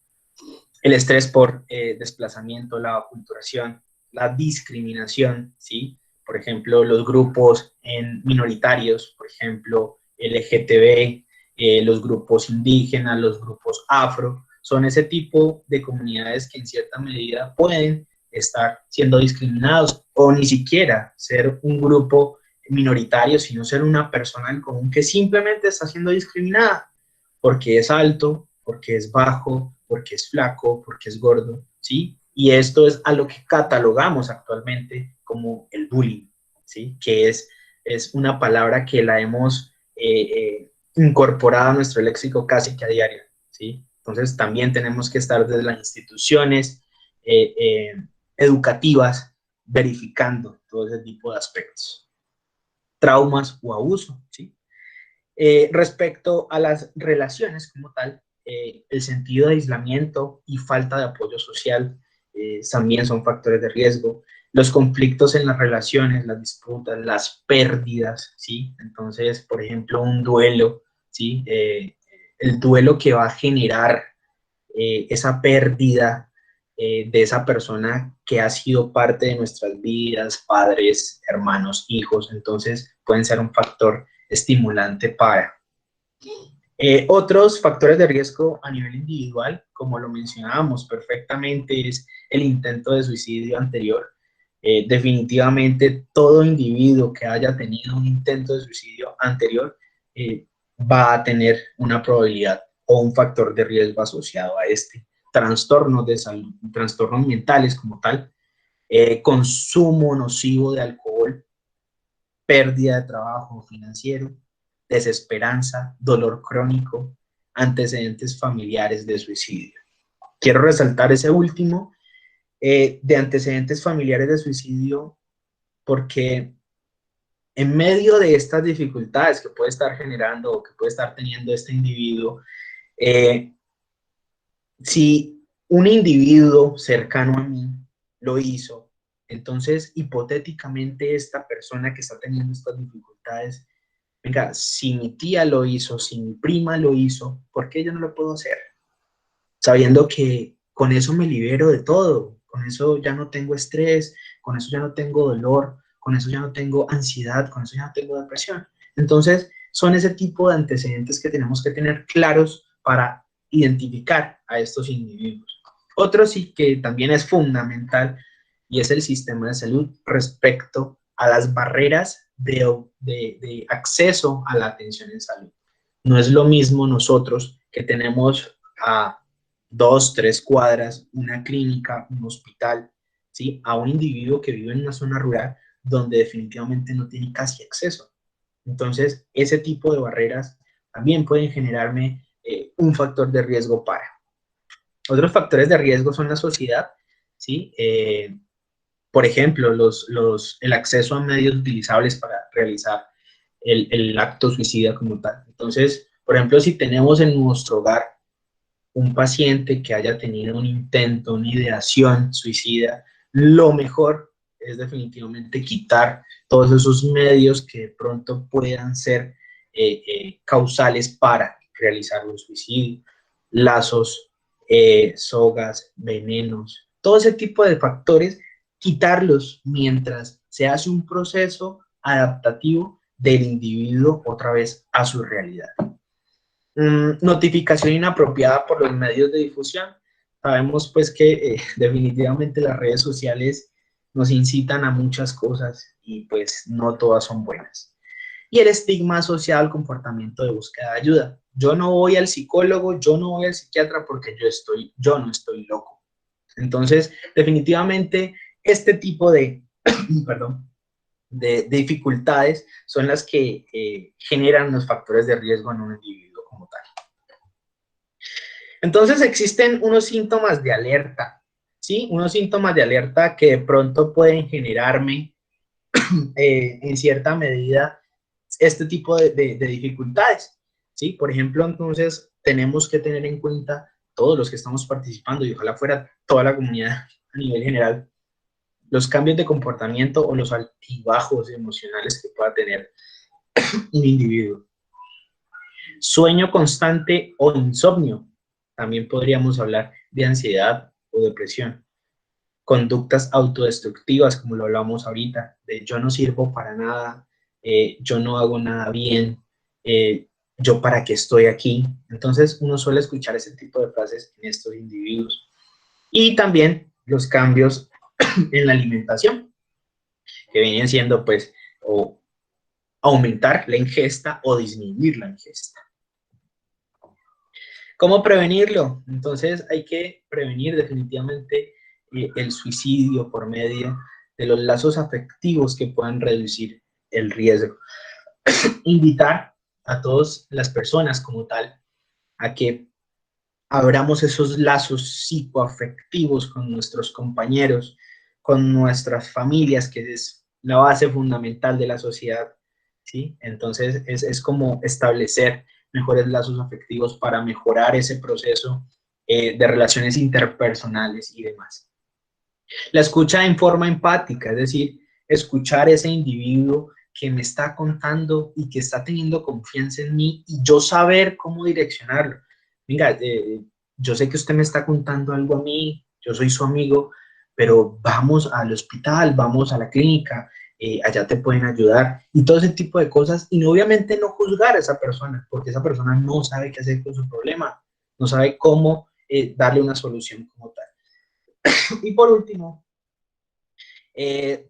El estrés por desplazamiento, la aculturación, la discriminación, ¿sí? Por ejemplo, los grupos minoritarios, por ejemplo, LGTB, los grupos indígenas, los grupos afro, son ese tipo de comunidades que en cierta medida pueden estar siendo discriminados o ni siquiera ser un grupo minoritario, sino ser una persona en común que simplemente está siendo discriminada porque es alto, porque es bajo, porque es flaco, porque es gordo, ¿sí? Y esto es a lo que catalogamos actualmente como el bullying, ¿sí? Que es una palabra que la hemos incorporado a nuestro léxico casi que a diario, ¿sí? Entonces también tenemos que estar desde las instituciones educativas verificando todo ese tipo de aspectos. Traumas o abuso, ¿sí? Respecto a las relaciones como tal, el sentido de aislamiento y falta de apoyo social también son factores de riesgo. Los conflictos en las relaciones, las disputas, las pérdidas, ¿sí? Entonces, por ejemplo, un duelo, ¿sí? El duelo que va a generar esa pérdida de esa persona que ha sido parte de nuestras vidas, padres, hermanos, hijos, entonces pueden ser un factor estimulante para. Otros factores de riesgo a nivel individual, como lo mencionábamos perfectamente, es el intento de suicidio anterior. Definitivamente todo individuo que haya tenido un intento de suicidio anterior va a tener una probabilidad o un factor de riesgo asociado a este. Trastornos de salud, trastornos mentales como tal, consumo nocivo de alcohol, pérdida de trabajo financiero, desesperanza, dolor crónico, antecedentes familiares de suicidio. Quiero resaltar ese último de antecedentes familiares de suicidio porque en medio de estas dificultades que puede estar generando o que puede estar teniendo este individuo, si un individuo cercano a mí lo hizo, entonces hipotéticamente esta persona que está teniendo estas dificultades, venga, si mi tía lo hizo, si mi prima lo hizo, ¿por qué yo no lo puedo hacer? Sabiendo que con eso me libero de todo, con eso ya no tengo estrés, con eso ya no tengo dolor, con eso ya no tengo ansiedad, con eso ya no tengo depresión. Entonces, son ese tipo de antecedentes que tenemos que tener claros para identificar a estos individuos. Otro sí que también es fundamental y es el sistema de salud respecto a las barreras de acceso a la atención en salud. No es lo mismo nosotros que tenemos a 2, 3 cuadras una clínica, un hospital, ¿sí? A un individuo que vive en una zona rural donde definitivamente no tiene casi acceso. Entonces, ese tipo de barreras también pueden generarme un factor de riesgo para. Otros factores de riesgo son la sociedad, ¿sí? Por ejemplo, el acceso a medios utilizables para realizar el acto suicida como tal. Entonces, por ejemplo, si tenemos en nuestro hogar un paciente que haya tenido un intento, una ideación suicida, lo mejor es definitivamente quitar todos esos medios que de pronto puedan ser causales para realizar un suicidio, lazos, sogas, venenos, todo ese tipo de factores, quitarlos mientras se hace un proceso adaptativo del individuo otra vez a su realidad. Notificación inapropiada por los medios de difusión. Sabemos pues que definitivamente las redes sociales nos incitan a muchas cosas y pues no todas son buenas. Y el estigma asociado al comportamiento de búsqueda de ayuda. Yo no voy al psicólogo, yo no voy al psiquiatra porque yo no estoy loco. Entonces, definitivamente, este tipo de, perdón, de dificultades son las que generan los factores de riesgo en un individuo como tal. Entonces, existen unos síntomas de alerta, ¿sí? Unos síntomas de alerta que de pronto pueden generarme en cierta medida este tipo de dificultades, ¿sí? Por ejemplo, entonces tenemos que tener en cuenta todos los que estamos participando y ojalá fuera toda la comunidad a nivel general, los cambios de comportamiento o los altibajos emocionales que pueda tener un individuo. Sueño constante o insomnio. También podríamos hablar de ansiedad o depresión. Conductas autodestructivas, como lo hablamos ahorita, de yo no sirvo para nada, yo no hago nada bien, yo para qué estoy aquí. Entonces uno suele escuchar ese tipo de frases en estos individuos. Y también los cambios en la alimentación, que vienen siendo pues o aumentar la ingesta o disminuir la ingesta. ¿Cómo prevenirlo? Entonces hay que prevenir definitivamente el suicidio por medio de los lazos afectivos que puedan reducir el riesgo. Invitar a todas las personas como tal a que abramos esos lazos psicoafectivos con nuestros compañeros, con nuestras familias, que es la base fundamental de la sociedad, ¿sí? Entonces es como establecer mejores lazos afectivos para mejorar ese proceso de relaciones interpersonales y demás. La escucha en forma empática, es decir, escuchar a ese individuo que me está contando y que está teniendo confianza en mí y yo saber cómo direccionarlo. Venga, yo sé que usted me está contando algo a mí, yo soy su amigo, pero vamos al hospital, vamos a la clínica, allá te pueden ayudar y todo ese tipo de cosas. Y obviamente no juzgar a esa persona, porque esa persona no sabe qué hacer con su problema, no sabe cómo darle una solución como tal. Y por último,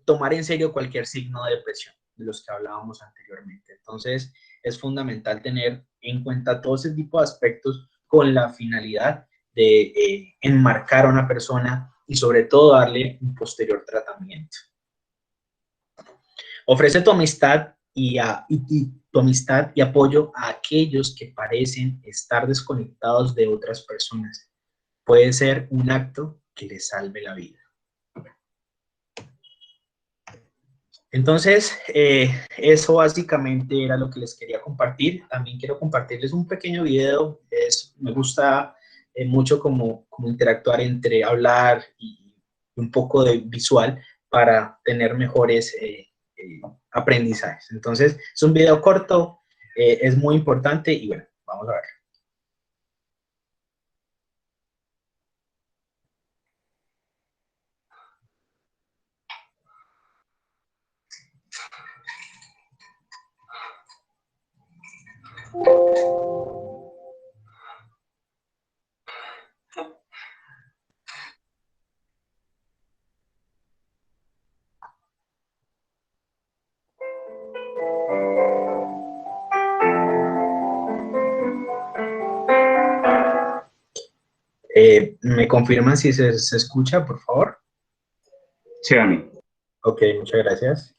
tomar en serio cualquier signo de depresión, de los que hablábamos anteriormente. Entonces, es fundamental tener en cuenta todo ese tipo de aspectos con la finalidad de enmarcar a una persona y sobre todo darle un posterior tratamiento. Ofrece tu amistad tu amistad y apoyo a aquellos que parecen estar desconectados de otras personas. Puede ser un acto que les salve la vida. Entonces, eso básicamente era lo que les quería compartir. También quiero compartirles un pequeño video. Me gusta mucho como interactuar entre hablar y un poco de visual para tener mejores aprendizajes. Entonces, es un video corto, es muy importante y bueno, vamos a ver. ¿Me confirman si se escucha, por favor? Sí, Dani. Ok, muchas gracias.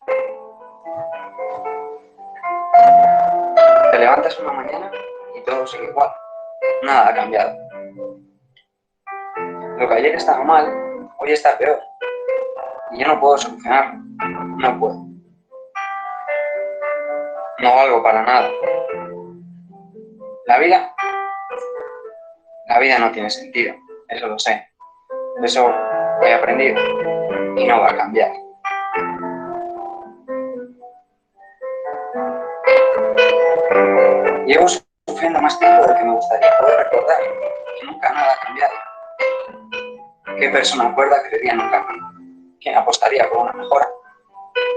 Te levantas una mañana y todo sigue igual. Nada ha cambiado. Lo que ayer estaba mal, hoy está peor. Y yo no puedo solucionarlo. No puedo. No valgo para nada. La vida no tiene sentido. Eso lo sé. Eso lo he aprendido. Y no va a cambiar. Llevo sufriendo más tiempo del que me gustaría poder recordar y nunca nada ha cambiado. ¿Qué persona cuerda creería en un cambio? ¿Quién apostaría por una mejora?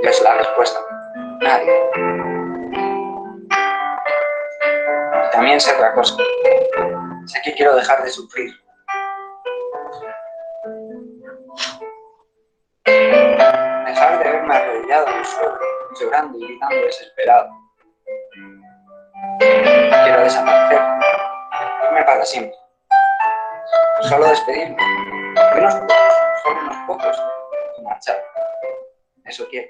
Yo sé la respuesta. Nadie. Y también sé otra cosa. Sé que quiero dejar de sufrir. Dejar de verme arrodillado en el suelo, llorando y gritando desesperado. Quiero desaparecer. Irme para siempre. Solo despedirme. De unos pocos, solo unos pocos, y marchar. Eso quiero.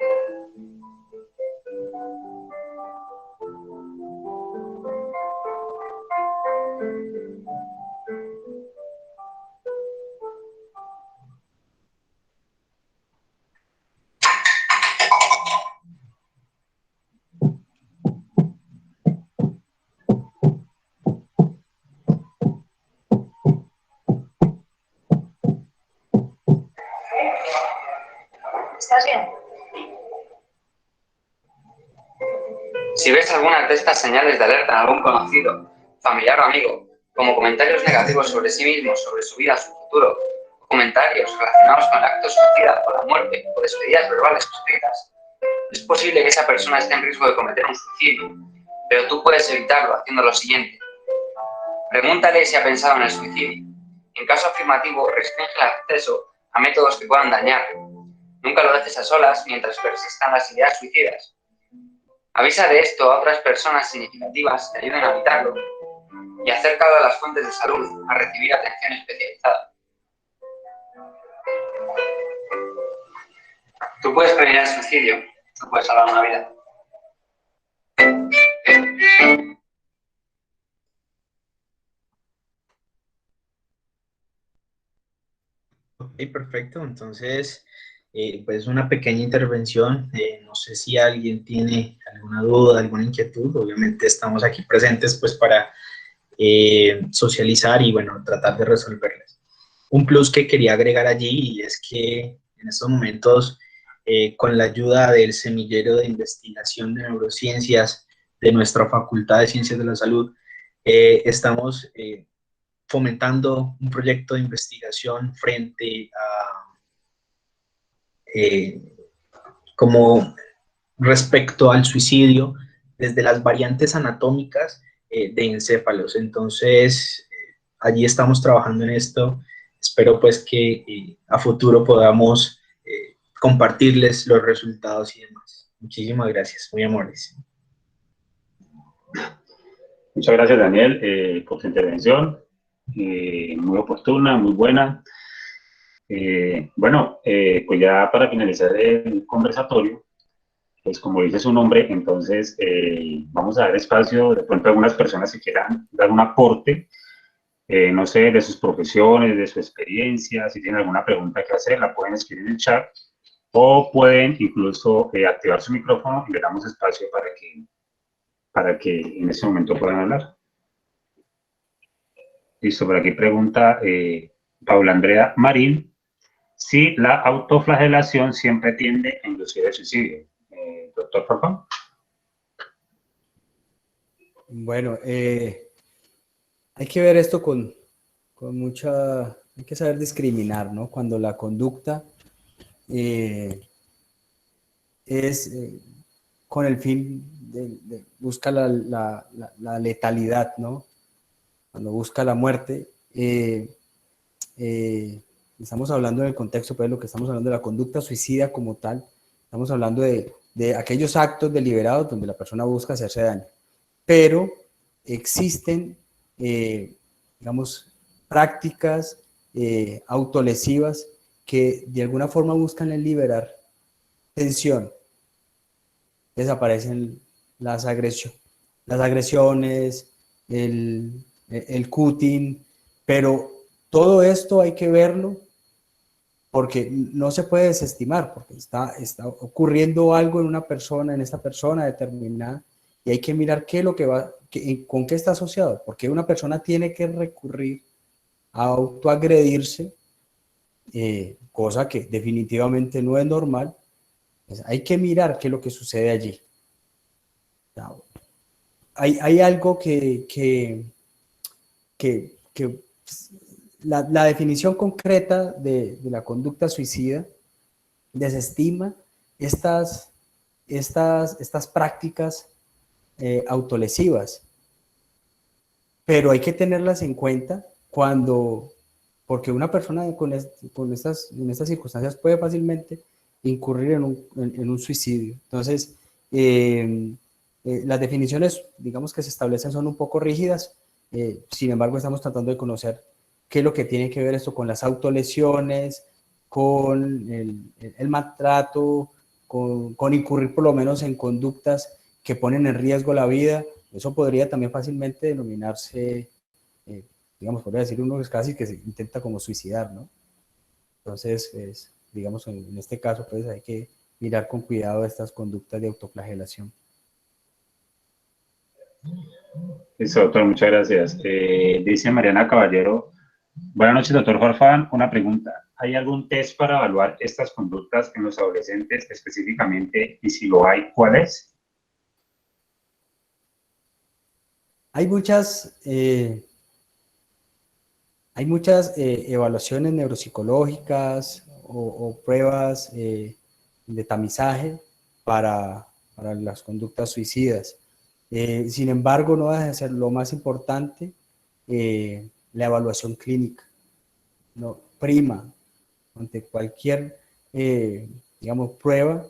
¿Estás bien? Si ves alguna de estas señales de alerta en algún conocido, familiar o amigo, como comentarios negativos sobre sí mismo, sobre su vida, su futuro, o comentarios relacionados con el acto suicida, con la muerte o despedidas verbales o escritas, es posible que esa persona esté en riesgo de cometer un suicidio, pero tú puedes evitarlo haciendo lo siguiente. Pregúntale si ha pensado en el suicidio. En caso afirmativo, restringe el acceso a métodos que puedan dañar. Nunca lo dejes a solas mientras persistan las ideas suicidas. Avisa de esto a otras personas significativas que ayuden a evitarlo y acércalo a las fuentes de salud a recibir atención especializada. Tú puedes prevenir el suicidio, tú puedes salvar una vida. Ok, perfecto. Entonces, pues una pequeña intervención. No sé si alguien tiene alguna duda, alguna inquietud. Obviamente estamos aquí presentes pues para socializar y bueno, tratar de resolverlas. Un plus que quería agregar allí es que en estos momentos, con la ayuda del semillero de investigación de neurociencias de nuestra Facultad de Ciencias de la Salud, estamos fomentando un proyecto de investigación frente a, eh, como respecto al suicidio, desde las variantes anatómicas de encéfalos. Entonces, allí estamos trabajando en esto. Espero pues que a futuro podamos compartirles los resultados y demás. Muchísimas gracias, muy amables. Muchas gracias, Daniel, por tu intervención. Muy oportuna, muy buena. Bueno, pues ya para finalizar el conversatorio, pues como dice su nombre, entonces vamos a dar espacio de pronto a algunas personas que quieran dar un aporte, no sé, de sus profesiones, de su experiencia, si tienen alguna pregunta que hacer, la pueden escribir en el chat o pueden incluso activar su micrófono y le damos espacio para que en ese momento puedan hablar. Listo, por aquí pregunta Paula Andrea Marín, si la autoflagelación siempre tiende a inducir el suicidio. Doctor, por favor. Bueno, hay que ver esto con mucha, hay que saber discriminar, ¿no? Cuando la conducta es con el fin de busca la letalidad, ¿no? Cuando busca la muerte, estamos hablando en el contexto, pues, lo que estamos hablando de la conducta suicida como tal, estamos hablando de aquellos actos deliberados donde la persona busca hacerse daño. Pero existen, digamos, prácticas autolesivas que de alguna forma buscan liberar tensión. Desaparecen las agresiones, el cutting, pero todo esto hay que verlo porque no se puede desestimar, porque está ocurriendo algo en una persona, en esta persona determinada, y hay que mirar qué es lo que va, con qué está asociado, porque una persona tiene que recurrir a autoagredirse, cosa que definitivamente no es normal. Pues hay que mirar qué es lo que sucede allí. hay algo la definición concreta de la conducta suicida desestima estas prácticas autolesivas, pero hay que tenerlas en cuenta porque una persona en estas circunstancias puede fácilmente incurrir en un suicidio. Entonces, las definiciones, digamos, que se establecen son un poco rígidas, sin embargo, estamos tratando de conocer qué es lo que tiene que ver esto con las autolesiones, con el maltrato, con incurrir por lo menos en conductas que ponen en riesgo la vida. Eso podría también fácilmente denominarse, digamos, podría decir uno es casi que se intenta como suicidar, ¿no? Entonces, digamos, en este caso, pues hay que mirar con cuidado estas conductas de autoflagelación. Listo, doctor, muchas gracias. Dice Mariana Caballero, buenas noches, doctor Farfán. Una pregunta, ¿hay algún test para evaluar estas conductas en los adolescentes específicamente? Y si lo hay, ¿cuál es? Hay muchas evaluaciones neuropsicológicas o pruebas de tamizaje para las conductas suicidas. Sin embargo, no deja de ser lo más importante la evaluación clínica. No, prima ante cualquier, digamos, prueba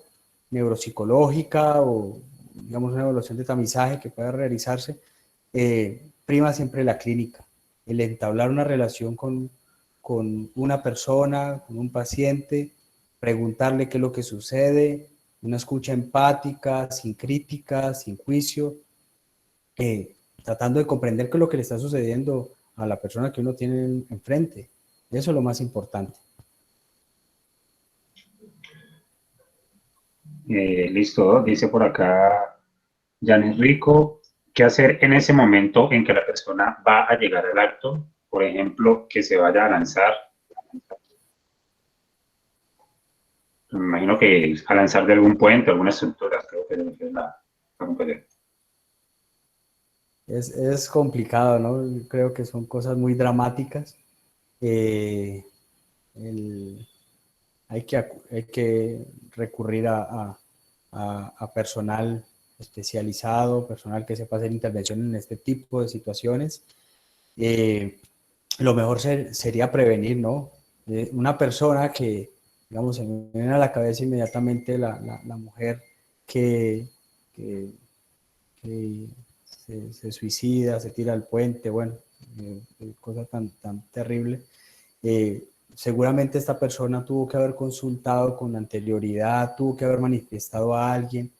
neuropsicológica o, digamos, una evaluación de tamizaje que pueda realizarse, prima siempre la clínica. El entablar una relación con una persona, con un paciente, preguntarle qué es lo que sucede, una escucha empática, sin crítica, sin juicio, tratando de comprender qué es lo que le está sucediendo a la persona que uno tiene enfrente. Eso es lo más importante. Listo, dice por acá Janet Rico, ¿qué hacer en ese momento en que la persona va a llegar al acto? Por ejemplo, que se vaya a lanzar. Me imagino que a lanzar de algún puente, alguna estructura, creo que es la compañera. Es complicado, ¿no? Creo que son cosas muy dramáticas. Hay que recurrir a personal especializado, personal que sepa hacer intervención en este tipo de situaciones. Lo mejor sería prevenir, ¿no? Una persona que, digamos, se me viene a la cabeza inmediatamente la mujer que se suicida, se tira al puente, bueno, cosa tan terrible. Seguramente esta persona tuvo que haber consultado con anterioridad, tuvo que haber manifestado a alguien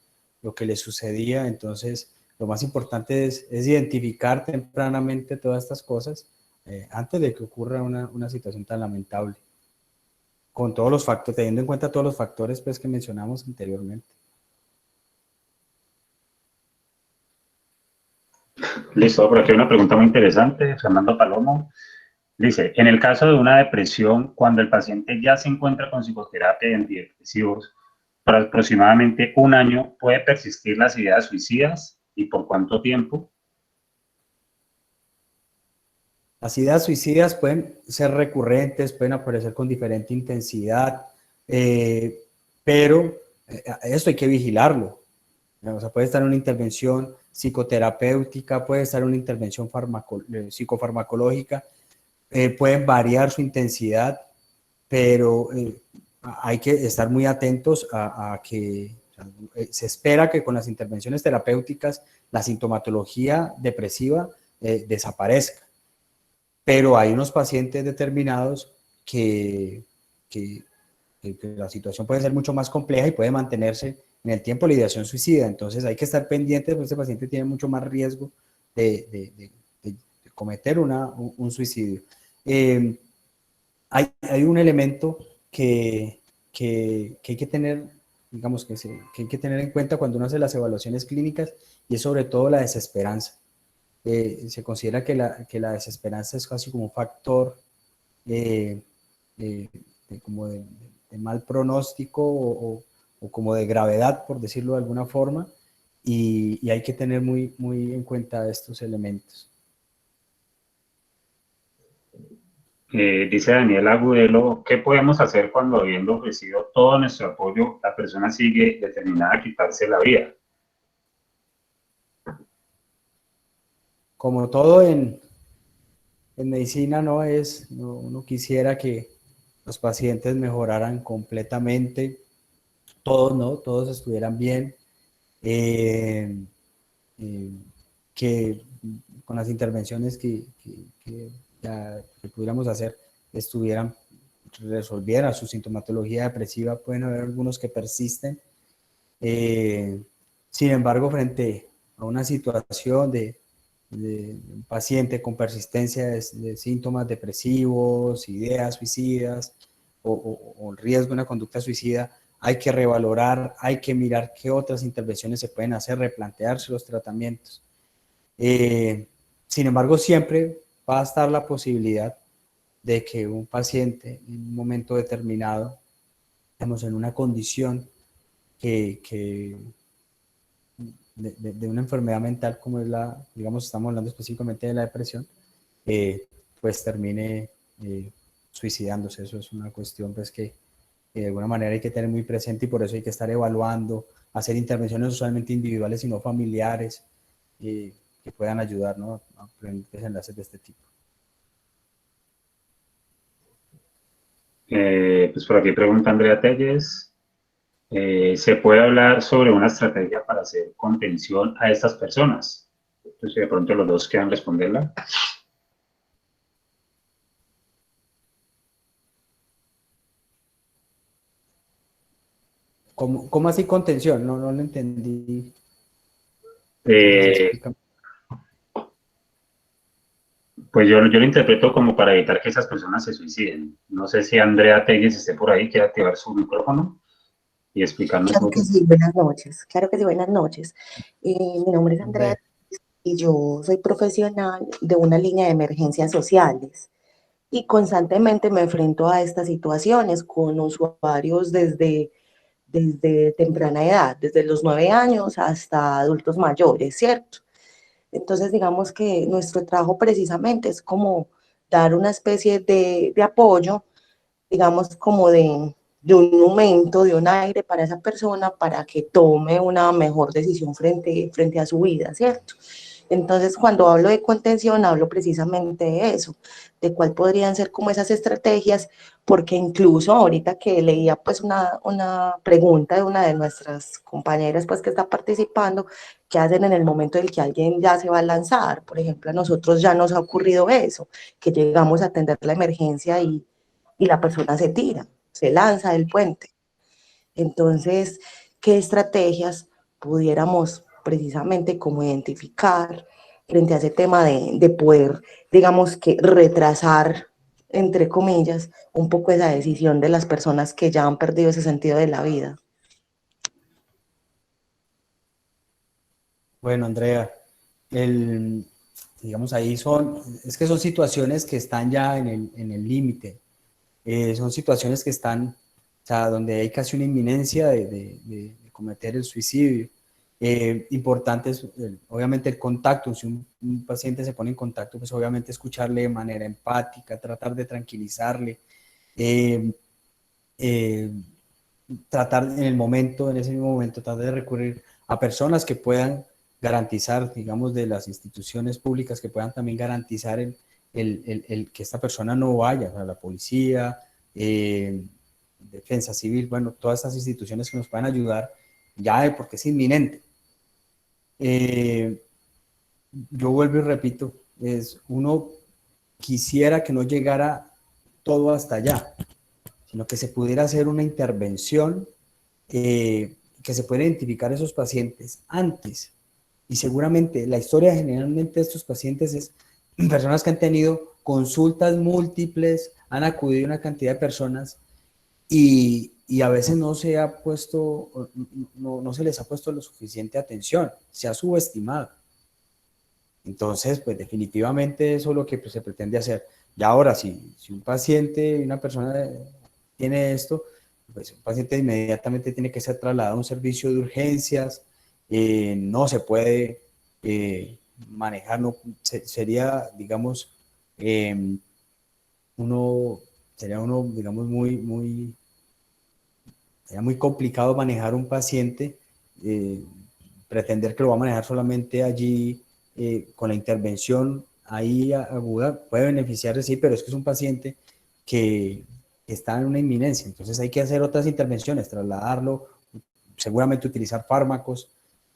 lo que le sucedía. Entonces, lo más importante es identificar tempranamente todas estas cosas antes de que ocurra una situación tan lamentable, con todos los factores, teniendo en cuenta todos los factores pues, que mencionamos anteriormente. Listo, por aquí hay una pregunta muy interesante, Fernando Palomo. Dice, en el caso de una depresión, cuando el paciente ya se encuentra con psicoterapia y antidepresivos, por aproximadamente un año, ¿puede persistir las ideas suicidas? ¿Y por cuánto tiempo? Las ideas suicidas pueden ser recurrentes, pueden aparecer con diferente intensidad, pero esto hay que vigilarlo. O sea, puede estar en una intervención psicoterapéutica, puede estar en una intervención psicofarmacológica, pueden variar su intensidad, pero hay que estar muy atentos a que se espera que con las intervenciones terapéuticas la sintomatología depresiva desaparezca. Pero hay unos pacientes determinados que la situación puede ser mucho más compleja y puede mantenerse en el tiempo la ideación suicida. Entonces hay que estar pendientes, porque este paciente tiene mucho más riesgo de cometer un suicidio. Hay un elemento que hay que tener, digamos, que hay que tener en cuenta cuando uno hace las evaluaciones clínicas, y es sobre todo la desesperanza. Se considera que la desesperanza es casi como un factor como de mal pronóstico o como de gravedad, por decirlo de alguna forma, y hay que tener muy, muy en cuenta estos elementos. Dice Daniel Agudelo, ¿qué podemos hacer cuando habiendo ofrecido todo nuestro apoyo, la persona sigue determinada a quitarse la vida? Como todo en medicina, uno quisiera que los pacientes mejoraran completamente, todos, ¿no? Todos estuvieran bien, que con las intervenciones que pudiéramos hacer resolvieran su sintomatología depresiva. Pueden haber algunos que persisten. Sin embargo, frente a una situación de un paciente con persistencia de síntomas depresivos, ideas suicidas o riesgo de una conducta suicida, hay que revalorar, hay que mirar qué otras intervenciones se pueden hacer, replantearse los tratamientos. Sin embargo, siempre va a estar la posibilidad de que un paciente en un momento determinado, digamos, en una condición de una enfermedad mental como es digamos, estamos hablando específicamente de la depresión, pues termine suicidándose. Eso es una cuestión pues que de alguna manera hay que tener muy presente, y por eso hay que estar evaluando, hacer intervenciones no solamente individuales, sino familiares, que puedan ayudar, ¿no?, a prevenir desenlaces de este tipo. Pues por aquí pregunta Andrea Telles, ¿se puede hablar sobre una estrategia para hacer contención a estas personas? Entonces, de pronto los dos quieran responderla. ¿Cómo así contención? No lo entendí. Pues yo lo interpreto como para evitar que esas personas se suiciden. No sé si Andrea Telles esté por ahí, quiere activar su micrófono y explicarnos. Claro que sí, buenas noches. Claro que sí, buenas noches. Mi nombre es Andrea y yo soy profesional de una línea de emergencias sociales, y constantemente me enfrento a estas situaciones con usuarios desde temprana edad, desde los 9 años hasta adultos mayores, ¿cierto? Entonces, digamos que nuestro trabajo precisamente es como dar una especie de apoyo, digamos, como de un momento, de un aire para esa persona, para que tome una mejor decisión frente a su vida, ¿cierto? Entonces, cuando hablo de contención, hablo precisamente de eso, de cuál podrían ser como esas estrategias, porque incluso ahorita que leía pues una pregunta de una de nuestras compañeras pues que está participando, ¿qué hacen en el momento en el que alguien ya se va a lanzar? Por ejemplo, a nosotros ya nos ha ocurrido eso, que llegamos a atender la emergencia y la persona se tira, se lanza del puente. Entonces, ¿qué estrategias pudiéramos precisamente como identificar frente a ese tema de poder, digamos que retrasar, entre comillas, un poco esa decisión de las personas que ya han perdido ese sentido de la vida? Bueno, Andrea, digamos ahí es que son situaciones que están ya en el límite. Son situaciones que están, o sea, donde hay casi una inminencia de cometer el suicidio. Importante es, obviamente, el contacto. Si un paciente se pone en contacto, pues obviamente escucharle de manera empática, tratar de tranquilizarle, tratar en ese mismo momento, tratar de recurrir a personas que puedan garantizar, digamos, de las instituciones públicas, que puedan también garantizar que esta persona no vaya, o sea, la policía, defensa civil, bueno, todas estas instituciones que nos puedan ayudar, ya porque es inminente. Yo vuelvo y repito, uno quisiera que no llegara todo hasta allá, sino que se pudiera hacer una intervención, que se pueda identificar a esos pacientes antes. Y seguramente la historia generalmente de estos pacientes es personas que han tenido consultas múltiples, han acudido a una cantidad de personas y a veces no se les ha puesto lo suficiente atención, se ha subestimado. Entonces, pues definitivamente eso es lo que pues, se pretende hacer. Y ahora, si un paciente, una persona tiene esto, pues un paciente inmediatamente tiene que ser trasladado a un servicio de urgencias, no se puede manejar, no, sería, digamos, sería digamos, sería muy complicado manejar un paciente, pretender que lo va a manejar solamente allí con la intervención ahí aguda, puede beneficiarle, sí, pero es que es un paciente que está en una inminencia, entonces hay que hacer otras intervenciones, trasladarlo, seguramente utilizar fármacos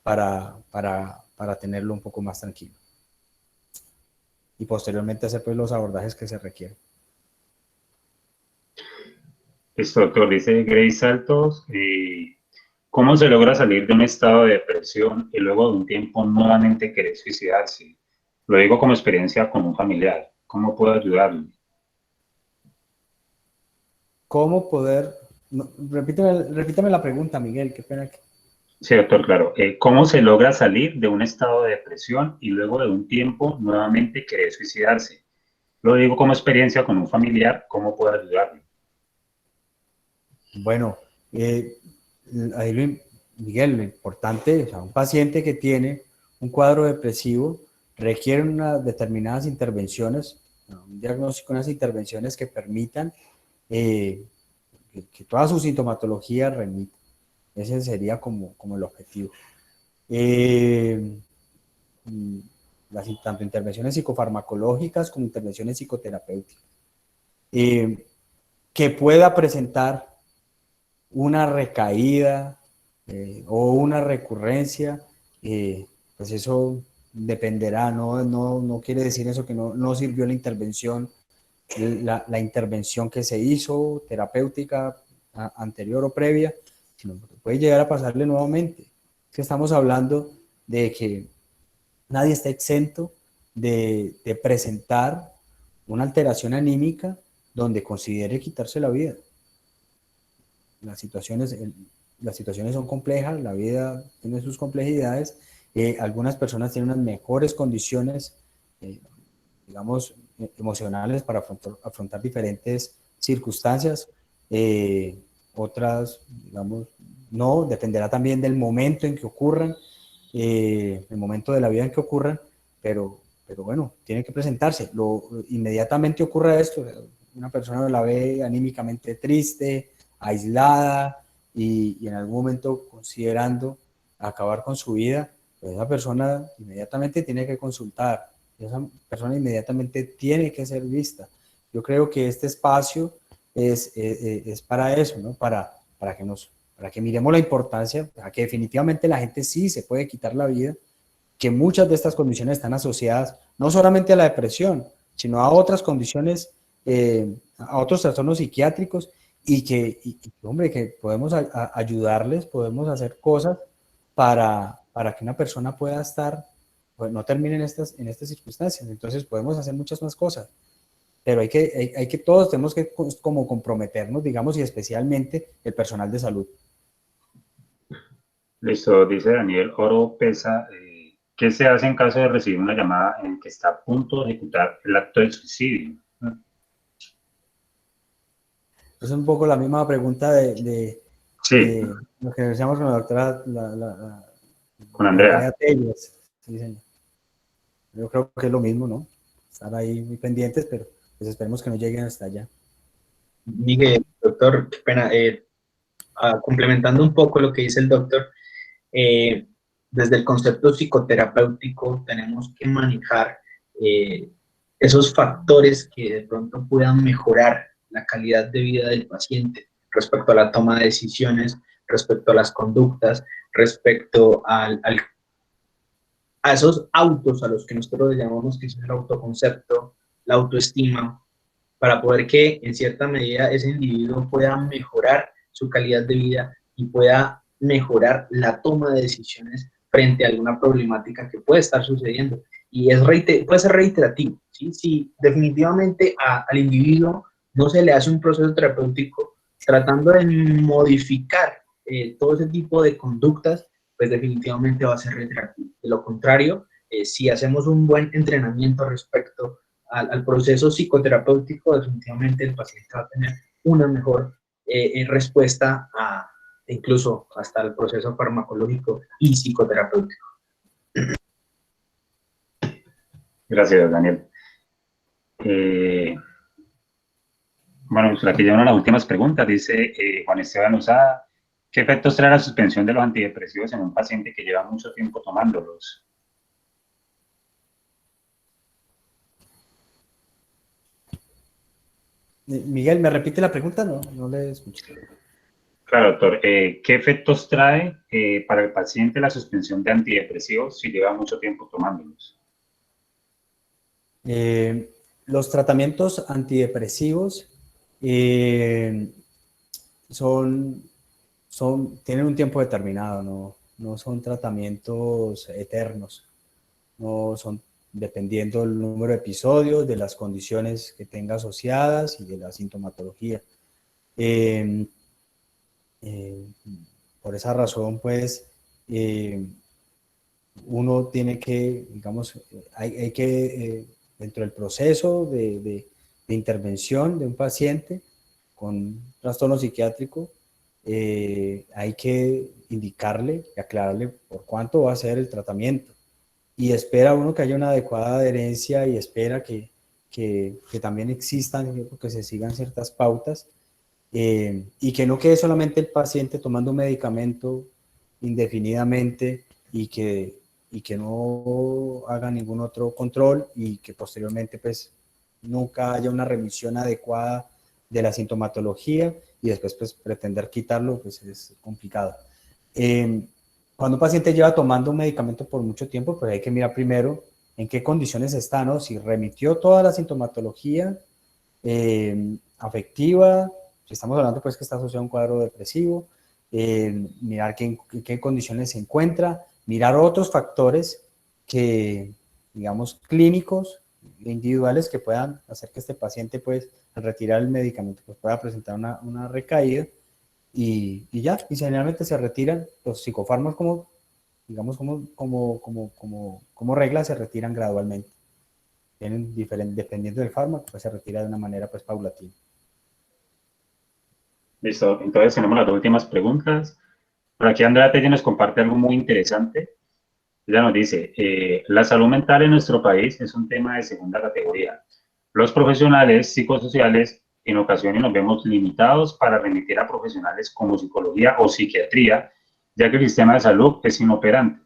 para tenerlo un poco más tranquilo. Y posteriormente hacer pues los abordajes que se requieren. Listo, doctor. Dice Grace Santos, ¿cómo se logra salir de un estado de depresión y luego de un tiempo nuevamente querer suicidarse? Lo digo como experiencia con un familiar. ¿Cómo puedo ayudarlo? ¿Cómo poder? No, repítame la pregunta, Miguel, qué pena que... Sí, doctor, claro. ¿Cómo se logra salir de un estado de depresión y luego de un tiempo nuevamente querer suicidarse? Lo digo como experiencia con un familiar. ¿Cómo puedo ayudarlo? Bueno, Miguel, lo importante, o sea, un paciente que tiene un cuadro depresivo requiere unas determinadas intervenciones, un diagnóstico, unas intervenciones que permitan que toda su sintomatología remita. Ese sería como el objetivo. Tanto intervenciones psicofarmacológicas como intervenciones psicoterapéuticas. Que pueda presentar una recaída o una recurrencia, pues eso dependerá, no quiere decir eso que no sirvió la intervención, la intervención que se hizo, terapéutica, anterior o previa, sino que puede llegar a pasarle nuevamente. Es que estamos hablando de que nadie está exento de presentar una alteración anímica donde considere quitarse la vida. Las situaciones son complejas, la vida tiene sus complejidades. Algunas personas tienen unas mejores condiciones, digamos, emocionales para afrontar diferentes circunstancias. Otras, digamos, no, dependerá también del momento en que ocurran, el momento de la vida en que ocurran, pero bueno, tiene que presentarse. Inmediatamente ocurre esto, una persona la ve anímicamente triste, aislada y en algún momento considerando acabar con su vida, pues esa persona inmediatamente tiene que consultar, esa persona inmediatamente tiene que ser vista. Yo creo que este espacio es para eso, ¿no? Para que miremos la importancia, para que definitivamente la gente sí se puede quitar la vida, que muchas de estas condiciones están asociadas no solamente a la depresión, sino a otras condiciones, a otros trastornos psiquiátricos, hombre, que podemos ayudarles, podemos hacer cosas para que una persona pueda estar, pues no termine en estas circunstancias. Entonces podemos hacer muchas más cosas, pero hay que todos tenemos que como comprometernos, digamos, y especialmente el personal de salud. Listo, dice Daniel Oro Pesa, ¿qué se hace en caso de recibir una llamada en que está a punto de ejecutar el acto de suicidio? Es un poco la misma pregunta de lo que decíamos con la doctora con Andrea Telles. Sí, señor. Yo creo que es lo mismo, ¿no? Estar ahí muy pendientes, pero pues esperemos que no lleguen hasta allá. Miguel, doctor, qué pena, complementando un poco lo que dice el doctor, desde el concepto psicoterapéutico tenemos que manejar esos factores que de pronto puedan mejorar la calidad de vida del paciente respecto a la toma de decisiones, respecto a las conductas, respecto a esos autos a los que nosotros le llamamos que es el autoconcepto, la autoestima, para poder que en cierta medida ese individuo pueda mejorar su calidad de vida y pueda mejorar la toma de decisiones frente a alguna problemática que puede estar sucediendo. Y puede ser reiterativo, ¿sí? Si definitivamente al individuo no se le hace un proceso terapéutico tratando de modificar todo ese tipo de conductas, pues definitivamente va a ser reiterativo. De lo contrario, si hacemos un buen entrenamiento respecto al proceso psicoterapéutico, definitivamente el paciente va a tener una mejor respuesta e incluso hasta el proceso farmacológico y psicoterapéutico. Gracias, Daniel. Bueno, pues aquí llegan las últimas preguntas. Dice Juan Esteban Usada, ¿qué efectos trae la suspensión de los antidepresivos en un paciente que lleva mucho tiempo tomándolos? Miguel, ¿me repite la pregunta? No, no le escuché. Claro, doctor. ¿Qué efectos trae para el paciente la suspensión de antidepresivos si lleva mucho tiempo tomándolos? Los tratamientos antidepresivos tienen un tiempo determinado, no son tratamientos eternos, no son dependiendo del número de episodios, de las condiciones que tenga asociadas y de la sintomatología. Por esa razón, pues, uno tiene que, digamos, hay que, dentro del proceso de intervención de un paciente con trastorno psiquiátrico, hay que indicarle y aclararle por cuánto va a ser el tratamiento. Y espera uno que haya una adecuada adherencia y espera que también existan, que se sigan ciertas pautas, y que no quede solamente el paciente tomando un medicamento indefinidamente y que no haga ningún otro control y que posteriormente pues nunca haya una remisión adecuada de la sintomatología y después pues pretender quitarlo pues es complicado. Cuando un paciente lleva tomando un medicamento por mucho tiempo, pues hay que mirar primero en qué condiciones está, ¿no? Si remitió toda la sintomatología afectiva, si estamos hablando pues que está asociado a un cuadro depresivo, mirar en qué condiciones se encuentra, mirar otros factores que, digamos, clínicos, individuales, que puedan hacer que este paciente, pues, al retirar el medicamento, pues pueda presentar una recaída y ya, y generalmente se retiran los psicofármacos como, digamos, como regla, se retiran gradualmente. Tienen dependiendo del fármaco, pues se retira de una manera, pues, paulatina. Listo, entonces tenemos las dos últimas preguntas. Por aquí Andrea Telle nos comparte algo muy interesante. Ella nos dice, la salud mental en nuestro país es un tema de segunda categoría. Los profesionales psicosociales en ocasiones nos vemos limitados para remitir a profesionales como psicología o psiquiatría, ya que el sistema de salud es inoperante.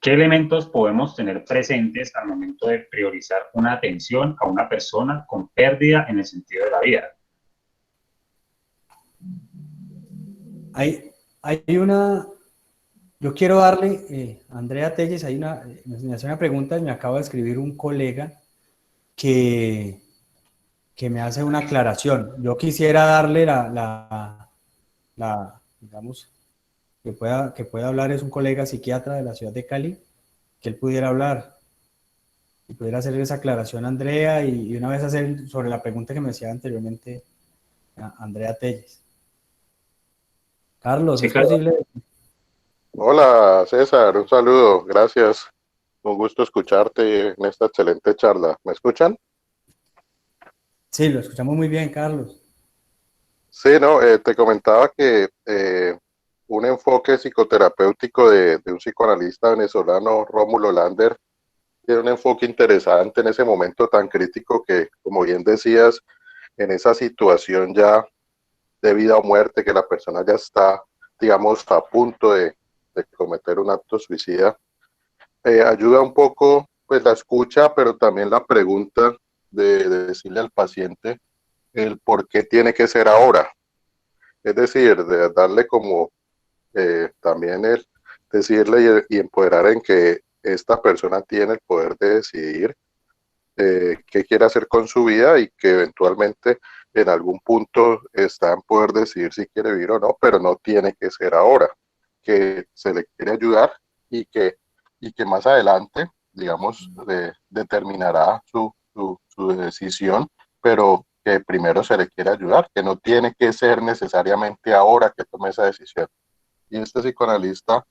¿Qué elementos podemos tener presentes al momento de priorizar una atención a una persona con pérdida en el sentido de la vida? Yo quiero darle, Andrea Telles, me hace una pregunta y me acaba de escribir un colega que me hace una aclaración. Yo quisiera darle digamos, que pueda hablar, es un colega psiquiatra de la ciudad de Cali, que él pudiera hablar y pudiera hacer esa aclaración a Andrea y una vez hacer sobre la pregunta que me hacía anteriormente Andrea Telles. Carlos, Sí, ¿es claro. posible? Hola César, un saludo, gracias. Un gusto escucharte en esta excelente charla. ¿Me escuchan? Sí, lo escuchamos muy bien, Carlos. Sí, no, te comentaba que un enfoque psicoterapéutico de un psicoanalista venezolano, Rómulo Lander, tiene un enfoque interesante en ese momento tan crítico que, como bien decías, en esa situación ya de vida o muerte, que la persona ya está, digamos, a punto de cometer un acto suicida, ayuda un poco pues la escucha, pero también la pregunta de decirle al paciente el por qué tiene que ser ahora. Es decir, de darle como también el decirle y empoderar en que esta persona tiene el poder de decidir qué quiere hacer con su vida y que eventualmente en algún punto está en poder decidir si quiere vivir o no, pero no tiene que ser ahora, que se le quiere ayudar y que más adelante, digamos, determinará su decisión, pero que primero se le quiere ayudar, que no tiene que ser necesariamente ahora que tome esa decisión. Y este psicoanalista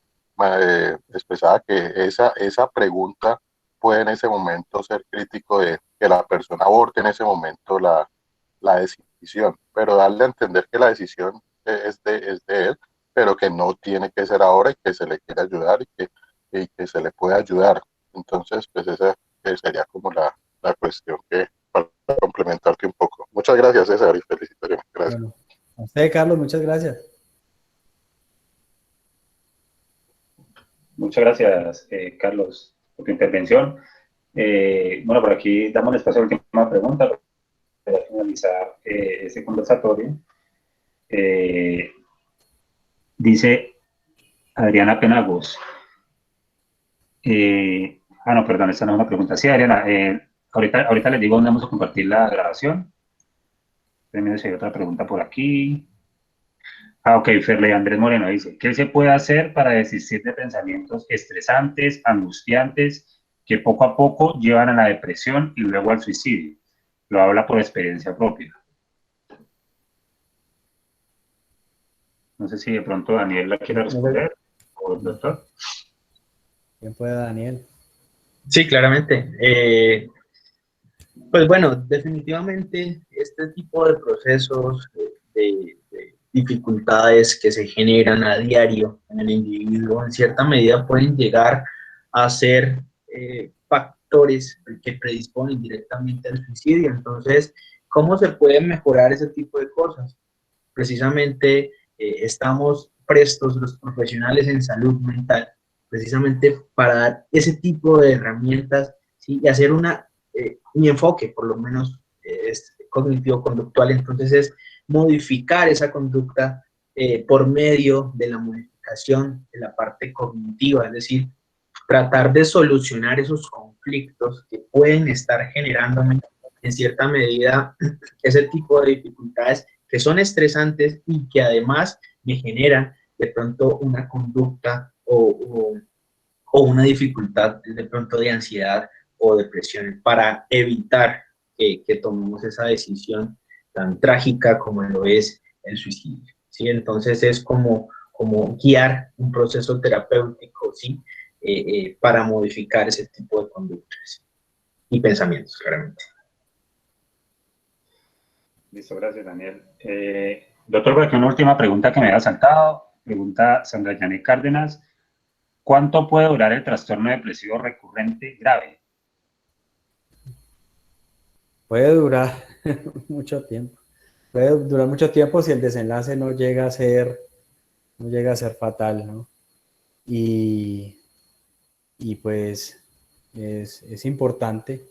expresaba que esa pregunta puede en ese momento ser crítico de que la persona aborte en ese momento la decisión, pero darle a entender que la decisión es de él pero que no tiene que ser ahora y que se le quiere ayudar y que se le puede ayudar. Entonces, pues esa sería como la cuestión que para complementarte un poco. Muchas gracias, César, y felicitaciones. Gracias. Bueno, a usted, Carlos, muchas gracias. Muchas gracias, Carlos, por tu intervención. Bueno, por aquí damos espacio a la última pregunta para finalizar este conversatorio. Dice Adriana Penagos. No, perdón, esta no es una pregunta. Sí, Adriana, ahorita les digo dónde vamos a compartir la grabación. Primero si hay otra pregunta por aquí. Ok, Ferle Andrés Moreno dice, ¿qué se puede hacer para desistir de pensamientos estresantes, angustiantes, que poco a poco llevan a la depresión y luego al suicidio? Lo habla por experiencia propia. No sé si de pronto Daniel la quiere responder o el doctor. ¿Quién puede, Daniel? Sí, claramente. Pues bueno, definitivamente este tipo de procesos, de dificultades que se generan a diario en el individuo, en cierta medida pueden llegar a ser factores que predisponen directamente al suicidio. Entonces, ¿cómo se puede mejorar ese tipo de cosas? Precisamente estamos prestos los profesionales en salud mental, precisamente para dar ese tipo de herramientas, ¿sí? Y hacer mi enfoque, por lo menos, es cognitivo-conductual. Entonces es modificar esa conducta por medio de la modificación de la parte cognitiva, es decir, tratar de solucionar esos conflictos que pueden estar generando en cierta medida ese tipo de dificultades que son estresantes y que además me generan de pronto una conducta o una dificultad de pronto de ansiedad o depresión, para evitar que tomemos esa decisión tan trágica como lo es el suicidio, ¿sí? Entonces es como guiar un proceso terapéutico, ¿sí? Para modificar ese tipo de conductas y pensamientos, claramente. Listo, gracias, Daniel. Doctor, por aquí una última pregunta que me había saltado. Pregunta Sandra Yané Cárdenas. ¿Cuánto puede durar el trastorno depresivo recurrente grave? Puede durar mucho tiempo. Puede durar mucho tiempo si el desenlace no llega a ser fatal, ¿no? Y pues es importante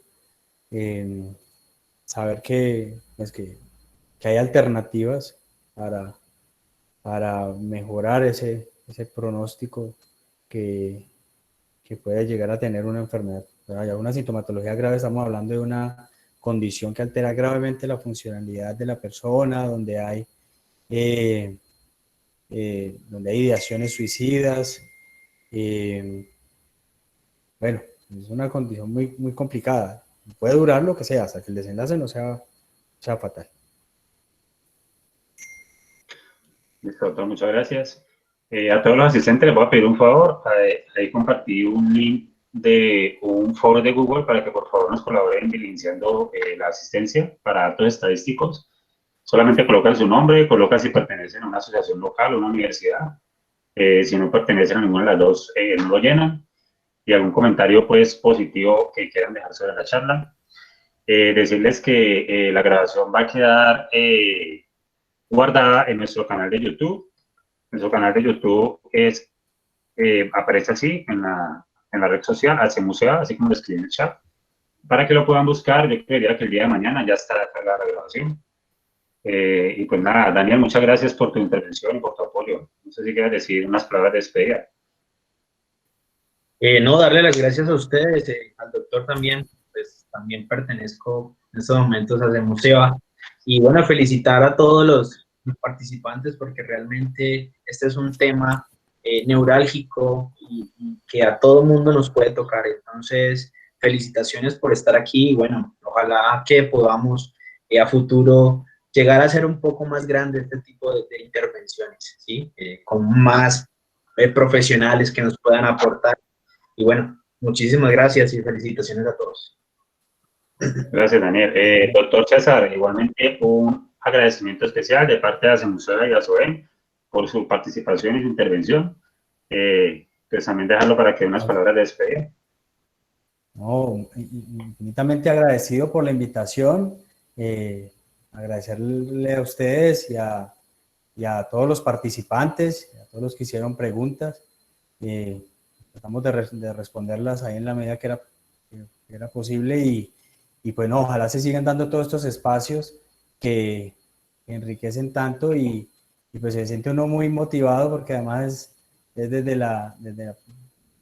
saber pues que hay alternativas para mejorar ese pronóstico que puede llegar a tener una enfermedad. Hay una sintomatología grave, estamos hablando de una condición que altera gravemente la funcionalidad de la persona, donde hay ideaciones suicidas. Bueno, es una condición muy, muy complicada. Puede durar lo que sea, hasta que el desenlace no sea fatal. Listo, doctor, muchas gracias. A todos los asistentes les voy a pedir un favor. Ahí compartí un link de un foro de Google para que por favor nos colaboren diligenciando la asistencia para datos estadísticos. Solamente colocan su nombre, colocan si pertenecen a una asociación local o una universidad. Si no pertenecen a ninguna de las dos, no lo llenan. Y algún comentario pues positivo que quieran dejar sobre la charla. Decirles que la grabación va a quedar guardada en nuestro canal de YouTube. Nuestro canal de YouTube aparece así en la red social, Hacemuzea, así como lo escribí en el chat, para que lo puedan buscar. Yo creería que el día de mañana ya estará la grabación. Y pues nada, Daniel, muchas gracias por tu intervención y por tu apoyo. No sé si quieres decir unas palabras de despedida. No, darle las gracias a ustedes, al doctor también, pues también pertenezco en estos momentos a Hacemuzea. Y bueno, felicitar a todos los participantes porque realmente este es un tema neurálgico y que a todo mundo nos puede tocar. Entonces, felicitaciones por estar aquí y bueno, ojalá que podamos a futuro llegar a ser un poco más grande este tipo de intervenciones, ¿sí? Con más profesionales que nos puedan aportar. Y bueno, muchísimas gracias y felicitaciones a todos. Gracias, Daniel. Doctor César, igualmente un agradecimiento especial de parte de Hacemuzea y ASOEM por su participación y su intervención. Pues también dejarlo para que unas palabras de despedida. No, infinitamente agradecido por la invitación, agradecerle a ustedes y a todos los participantes, a todos los que hicieron preguntas. Tratamos de responderlas ahí en la medida que era posible y pues no, ojalá se sigan dando todos estos espacios que enriquecen tanto y pues se siente uno muy motivado porque además es desde la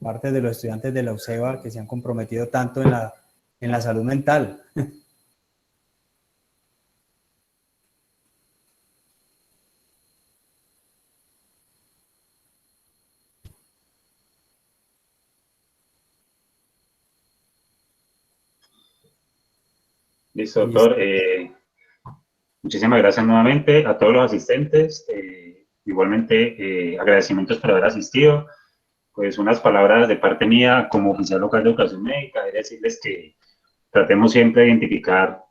parte de los estudiantes de la UCEBA que se han comprometido tanto en la salud mental. Listo, doctor. Muchísimas gracias nuevamente a todos los asistentes. Igualmente, agradecimientos por haber asistido. Pues unas palabras de parte mía como oficial local de educación médica, es decirles que tratemos siempre de identificar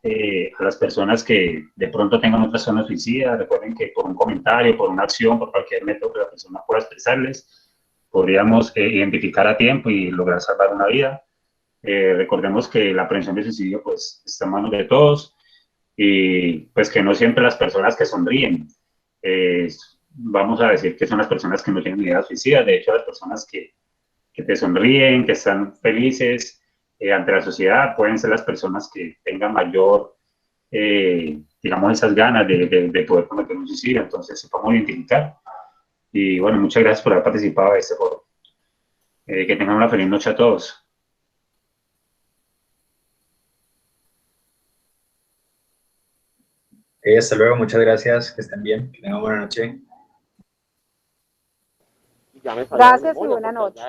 a las personas que de pronto tengan otras zonas suicidas. Recuerden que por un comentario, por una acción, por cualquier método que la persona pueda expresarles, podríamos identificar a tiempo y lograr salvar una vida. Recordemos que la prevención de suicidio pues está en manos de todos y pues que no siempre las personas que sonríen, vamos a decir que son las personas que no tienen ideas suicidas. De hecho, las personas que te sonríen, que están felices ante la sociedad, pueden ser las personas que tengan mayor, digamos, esas ganas de poder cometer un suicidio. Entonces, se podemos identificar. Y bueno, muchas gracias por haber participado de este foro. Que tengan una feliz noche a todos. Hasta luego, muchas gracias, que estén bien, que tengan buena noche. Gracias y buena noche.